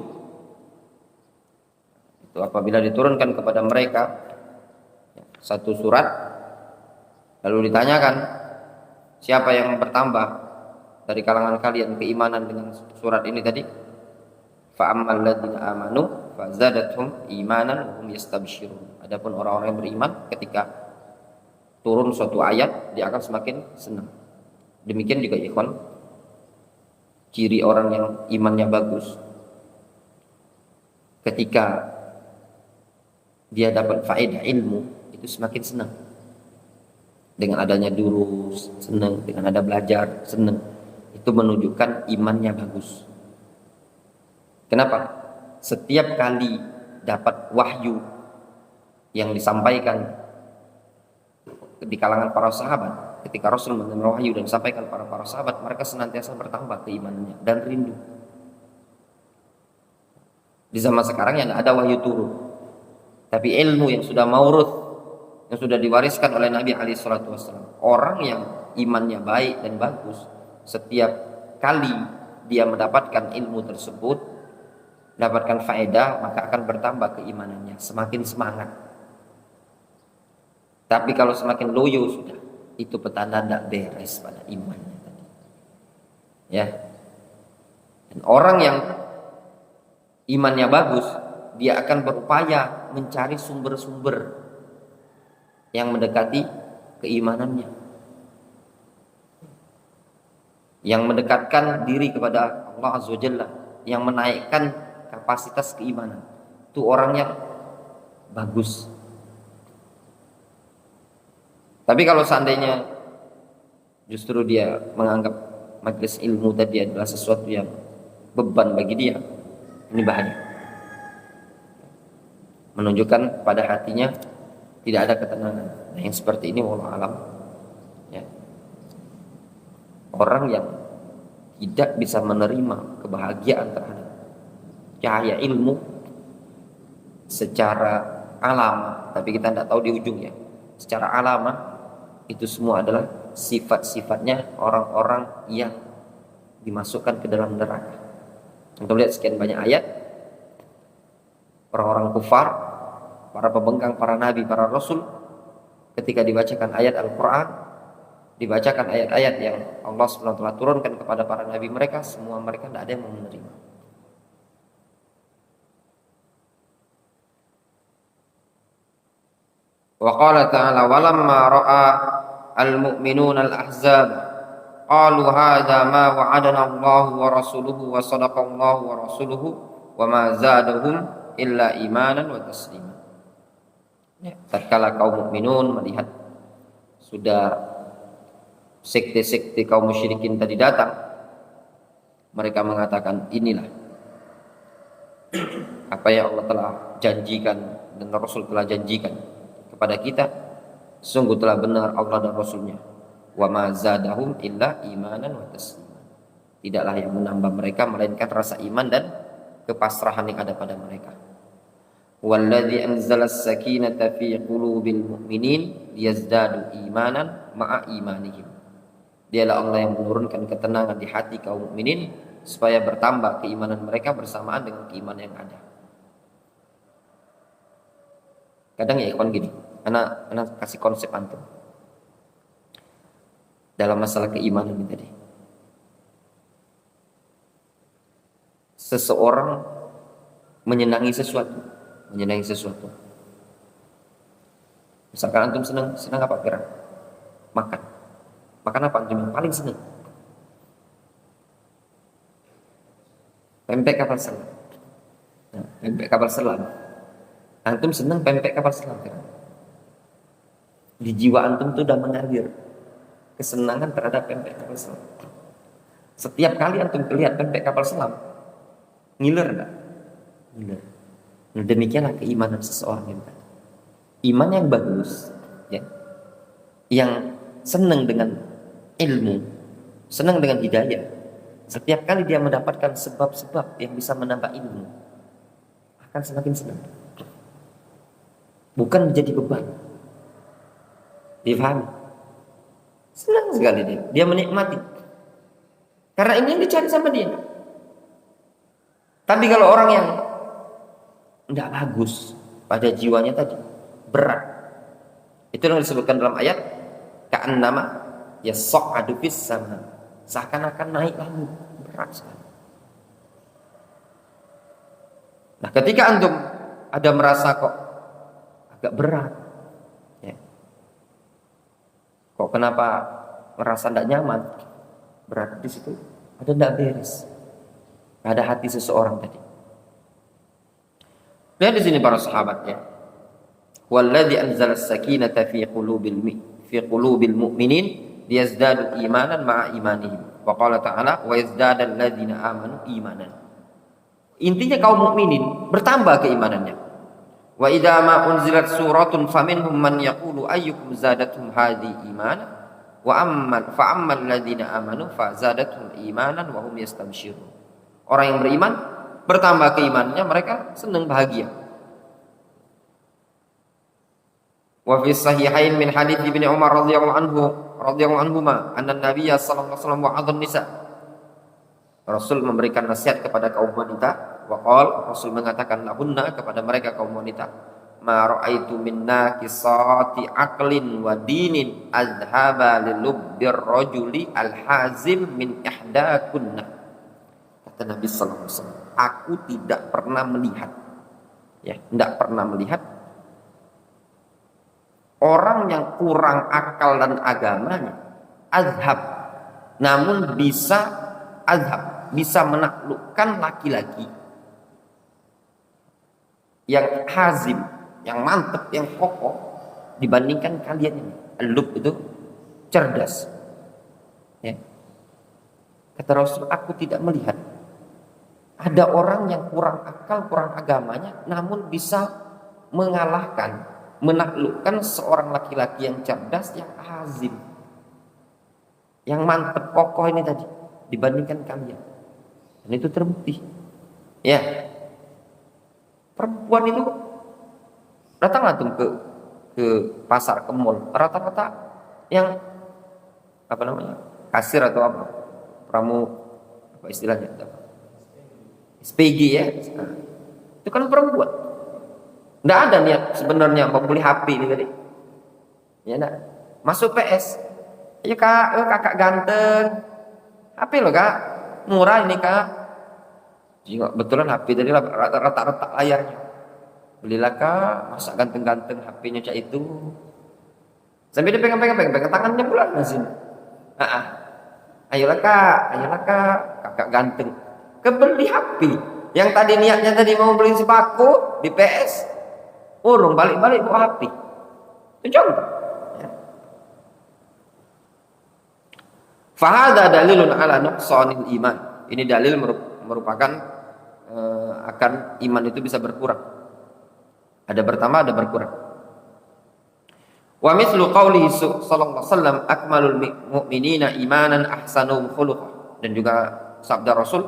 Itu apabila diturunkan kepada mereka satu surat, lalu ditanyakan, siapa yang bertambah dari kalangan kalian keimanan dengan surat ini tadi? Fa ammal ladzina amanu, fazadathum imanan wa hum yastabshirun. Adapun orang-orang yang beriman ketika turun suatu ayat dia akan semakin senang. Demikian juga ikhwan, ciri orang yang imannya bagus ketika dia dapat faedah ilmu itu semakin senang. Dengan adanya durus senang, dengan ada belajar senang. Itu menunjukkan imannya bagus. Kenapa? Setiap kali dapat wahyu yang disampaikan di kalangan para sahabat, ketika Rasul menerima wahyu dan disampaikan para sahabat, mereka senantiasa bertambah keimanannya dan rindu. Di zaman sekarang yang ada wahyu turun, tapi ilmu yang sudah maurud, yang sudah diwariskan oleh Nabi SAW, orang yang imannya baik dan bagus, setiap kali dia mendapatkan ilmu tersebut, mendapatkan faedah, maka akan bertambah keimanannya, semakin semangat. Tapi kalau semakin loyo sudah, itu petanda tidak beres pada imannya tadi. Ya. Dan orang yang imannya bagus, dia akan berupaya mencari sumber-sumber yang mendekati keimanannya, yang mendekatkan diri kepada Allah Azza wa Jalla, yang menaikkan kapasitas keimanan. Itu orang yang bagus. Tapi kalau seandainya justru dia menganggap majelis ilmu tadi adalah sesuatu yang beban bagi dia, ini bahaya. Menunjukkan pada hatinya tidak ada ketenangan. Nah, yang seperti ini wallahu alam, ya. Orang yang tidak bisa menerima kebahagiaan terhadap cahaya ilmu secara alama, tapi kita tidak tahu di ujungnya. Secara alama itu semua adalah sifat-sifatnya orang-orang yang dimasukkan ke dalam neraka. Kita lihat sekian banyak ayat orang-orang kufar, para pembangkang para nabi, para rasul, ketika dibacakan ayat Al-Quran, dibacakan ayat-ayat yang Allah SWT turunkan kepada para nabi mereka, semua mereka tidak ada yang mau menerima. Wa qala ta'ala walamma ra'a al-mu'minuna al-ahzab qalu hadha ma wa'adana Allah wa rasuluhu wa sadaqa Allah wa rasuluhu wa ma zadahum illa imanan wa taslima. Ya, tatkala kaum mukminun melihat sudah sekte-sekte kaum musyrikin tadi datang, mereka mengatakan inilah apa yang Allah telah janjikan dan Rasul telah janjikan kepada kita, sungguh telah benar Allah dan Rasulnya. Wa ma zadahum illa imanan wa taslima. Tidaklah yang menambah mereka melainkan rasa iman dan kepasrahan yang ada pada mereka. Walladzi anzala as-sakinata fi qulubil mu'minin liyazdadu imanan ma'a imanihim. Dialah Allah yang menurunkan ketenangan di hati kaum mukminin supaya bertambah keimanan mereka bersamaan dengan keimanan yang ada. Kadang ya ikhwan gini, anak kasih konsep antum dalam masalah keimanan ini tadi. Seseorang menyenangi sesuatu. Misalkan antum senang apa kira? Makan apa antum yang paling senang? Pempek kapal selam. Nah, pempek kapal selam. Antum senang pempek kapal selam kira? Di jiwa antum tuh udah mengalir kesenangan terhadap pempek kapal selam. Setiap kali antum lihat pempek kapal selam, ngiler enggak? Ngiler. Nah, demikianlah keimanan seseorang yang tadi. Iman yang bagus, ya, yang senang dengan ilmu, senang dengan hidayah. Setiap kali dia mendapatkan sebab-sebab yang bisa menambah ilmu, akan semakin senang. Bukan menjadi beban. Difahami? Senang sekali dia menikmati. Karena ini yang dicari sama dia. Tapi kalau orang yang tidak bagus pada jiwanya tadi, berat. Itu yang disebutkan dalam ayat ka'annama yas'adu fis sama. Seakan-akan naik lalu, berat sekali. Nah, ketika antum ada merasa kok agak berat, ya. Kok kenapa merasa tidak nyaman? Berarti di situ ada tidak beres, ada hati seseorang tadi. Lihat di sini para sahabat, ya. Walladzi anzala as-sakinata fi qulubil mu'minin liyazdadu imanan ma'a imanihim. Wa qala ta'ala wa yazdadal ladzina amanu imanan. Intinya kaum mukminin bertambah keimanannya. Wa idza ma unzilat suratun faminhum man yaqulu ayyukum zadatum hadhihi imanan wa ammal ladzina amanu fazadathum imanan wa hum yastabshirun. Orang yang beriman bertambah keimanannya, mereka senang bahagia. Wa fi sahihain min hadits Ibnu Umar radhiyallahu anhuma anna Nabiy sallallahu alaihi wasallam wa'adhan nisa. Rasul memberikan nasihat kepada kaum wanita. Waqal, Rasul mengatakan lahunna, kepada mereka kaum wanita, ma ra'aitu min naqisati aqlin wa dinin azhaba lilubbir rajuli alhazim min ihdakunna. Kata Nabi sallallahu alaihi wasallam, aku tidak pernah melihat, ya, tidak pernah melihat orang yang kurang akal dan agamanya azhab, namun bisa menaklukkan laki-laki yang hazim, yang mantap, yang kokoh dibandingkan kalian ini. Al-lub itu cerdas, ya. Kata Rasul, aku tidak melihat ada orang yang kurang akal, kurang agamanya, namun bisa mengalahkan, menaklukkan seorang laki-laki yang cerdas, yang hazim, yang mantap, kokoh ini tadi dibandingkan kalian. Dan itu terbukti, ya. Perempuan itu datang langsung ke pasar, ke mall, rata-rata yang kasir atau apa, apa istilahnya, SPG, ya. Nah, itu kan perempuan. Nggak ada niat sebenarnya mau beli HP ini tadi, ya. Nah, masuk PS, ayo kak, kakak ganteng, HP lo kak, murah ini kak. Jika betulan HP tadi retak-retak layarnya, belilah kak, masa ganteng-ganteng HP-nya cak itu, sampai dia pegang tangannya pula lazim. Ayolah kak, kakak ganteng, kebeli HP. Yang tadi niatnya tadi mau beli sepatu di PS, urung balik-balik bawa HP. Itu contoh, ya. Fahada dalilun ala nuqsanil iman. Ini dalil merupakan akan iman itu bisa berkurang. Ada bertambah, ada berkurang. Wa mithlu qaulihi sallallahu alaihi wasallam akmalul mu'minina imanan ahsanuhum khuluqan. Dan juga sabda Rasul,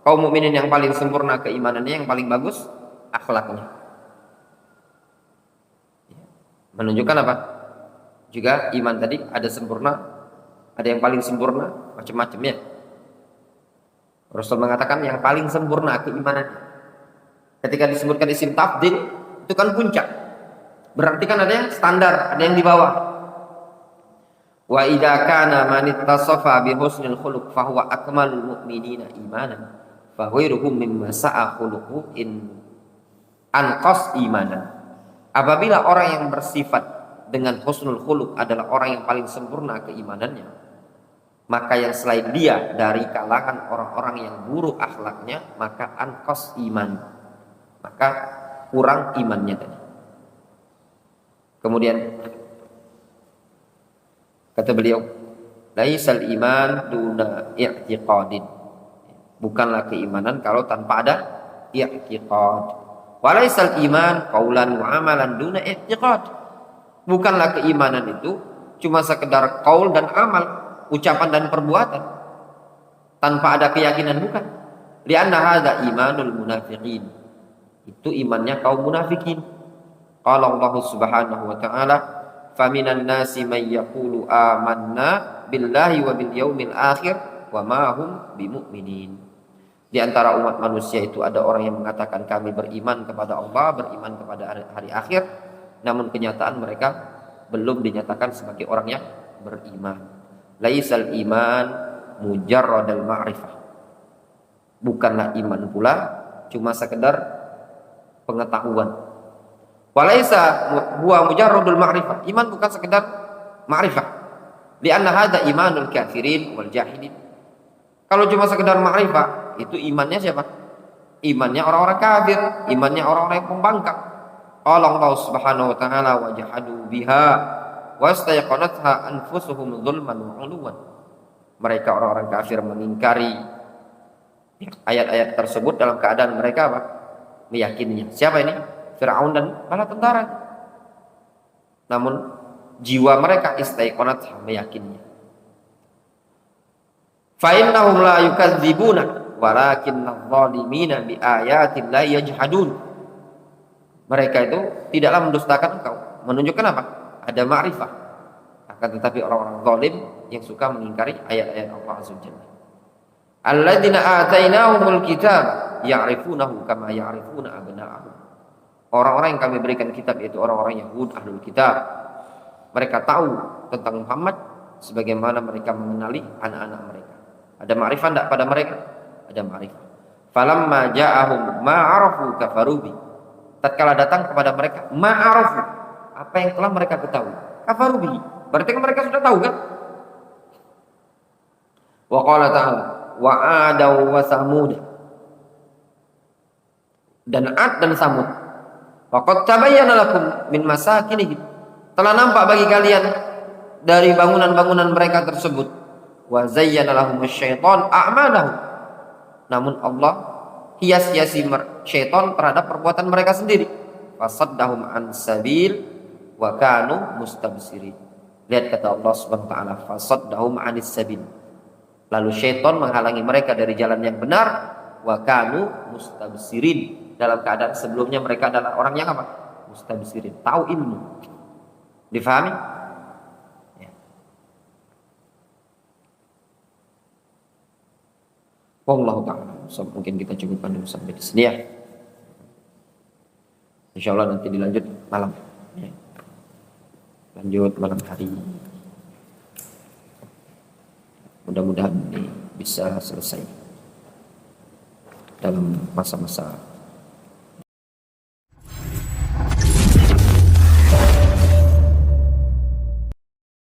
kaum mukminin yang paling sempurna keimanannya, yang paling bagus akhlaknya. Menunjukkan apa? Juga iman tadi ada sempurna, ada yang paling sempurna, macam-macam, ya. Rasul mengatakan yang paling sempurna keimanan. Ketika disebutkan isim tafdil, itu kan puncak. Berarti kan ada yang standar, ada yang di bawah. Wa idza kana man ittasafa bi husnil khuluq fa huwa akmalul mu'minina imanan fa ghairuhum mimma sa'a khuluqu in anqas imanan. Apabila orang yang bersifat dengan husnul khuluq adalah orang yang paling sempurna keimanannya, maka yang selain dia dari kalangan orang-orang yang buruk akhlaknya, maka anqas iman, maka kurang imannya tadi. Kemudian kata beliau, laisal iman duna i'tiqadin. Bukanlah keimanan kalau tanpa ada i'tiqad. Walaisal iman qaulan wa amalan duna i'tiqad. Bukanlah keimanan itu cuma sekedar qaul dan amal, ucapan dan perbuatan tanpa ada keyakinan, bukan. Lianna hadza imanul munafiqin. Itu imannya kaum munafikin. Qala Allah Subhanahu wa ta'ala, faminan nasi may yaqulu amanna billahi wa bil yaumil akhir wa ma hum bimu'minin. Di antara umat manusia itu ada orang yang mengatakan kami beriman kepada Allah, beriman kepada hari akhir, namun kenyataan mereka belum dinyatakan sebagai orang yang beriman. Laisal iman mujarradal ma'rifah. Bukanlah iman pula cuma sekedar pengetahuan. Walaisa huwa mujarradul ma'rifah. Iman bukan sekedar ma'rifah. Lianna hadza imanul kafirin wal jahilin. Kalau cuma sekedar ma'rifah, itu imannya siapa? Imannya orang-orang kafir, imannya orang-orang yang pembangkang. Allah Subhanahu wa taala wa jahadu biha wastayqanatha anfusuhum dzulman wa 'uluwan. Mereka orang-orang kafir mengingkari ayat-ayat tersebut dalam keadaan mereka apa? Meyakininya. Siapa ini? Fir'aun dan bala tentara. Namun jiwa mereka istaiqanatha, meyakininya. Fa innahum la yukadzibuna walakinnadh dhalimina bi ayatin la yajhadun. Mereka itu tidaklah mendustakan engkau. Menunjukkan apa? Ada ma'rifah. Akan tetapi orang-orang zalim yang suka mengingkari ayat-ayat Allah Azza wa Jalla. Alladzina atainahumul kitab ya'rifunahu kama ya'rifuna abna'ahum. Orang-orang yang kami berikan kitab itu orang-orang Yahud ahlul kitab. Mereka tahu tentang Muhammad sebagaimana mereka mengenali anak-anak mereka. Ada ma'rifah enggak pada mereka? Ada ma'rifah. Falamma ja'ahum ma'arafu kafaru bi. Tatkala datang kepada mereka ma'arafu, apa yang telah mereka ketahui, kafaru bi. Berarti mereka sudah tahu kan? Wa qala ta'ala wa 'adaw wa samud. Dan 'ad dan Samud. Wa qad tabayyana lakum min masakinihim. Telah nampak bagi kalian dari bangunan-bangunan mereka tersebut. Wa zayyana lahumus syaitan a'malahum. Namun Allah hias-hiasi syaitan terhadap perbuatan mereka sendiri. Fasaddahum an sabil wa kanu mustabsirin. Lihat kata Allah Subhanahu wa taala, fasaddahum anis sabil. Lalu syaitan menghalangi mereka dari jalan yang benar, wa kanu mustabsirin. Dalam keadaan sebelumnya mereka adalah orang yang apa? Mustabsirin, tahu ilmu. Difahami? Ya. Wallahu ta'ala. So, mungkin kita cukupkan dulu sampai di sini ya. Insyaallah nanti dilanjut malam. Ya. Lanjut malam hari. Mudah-mudahan ini bisa selesai dalam masa-masa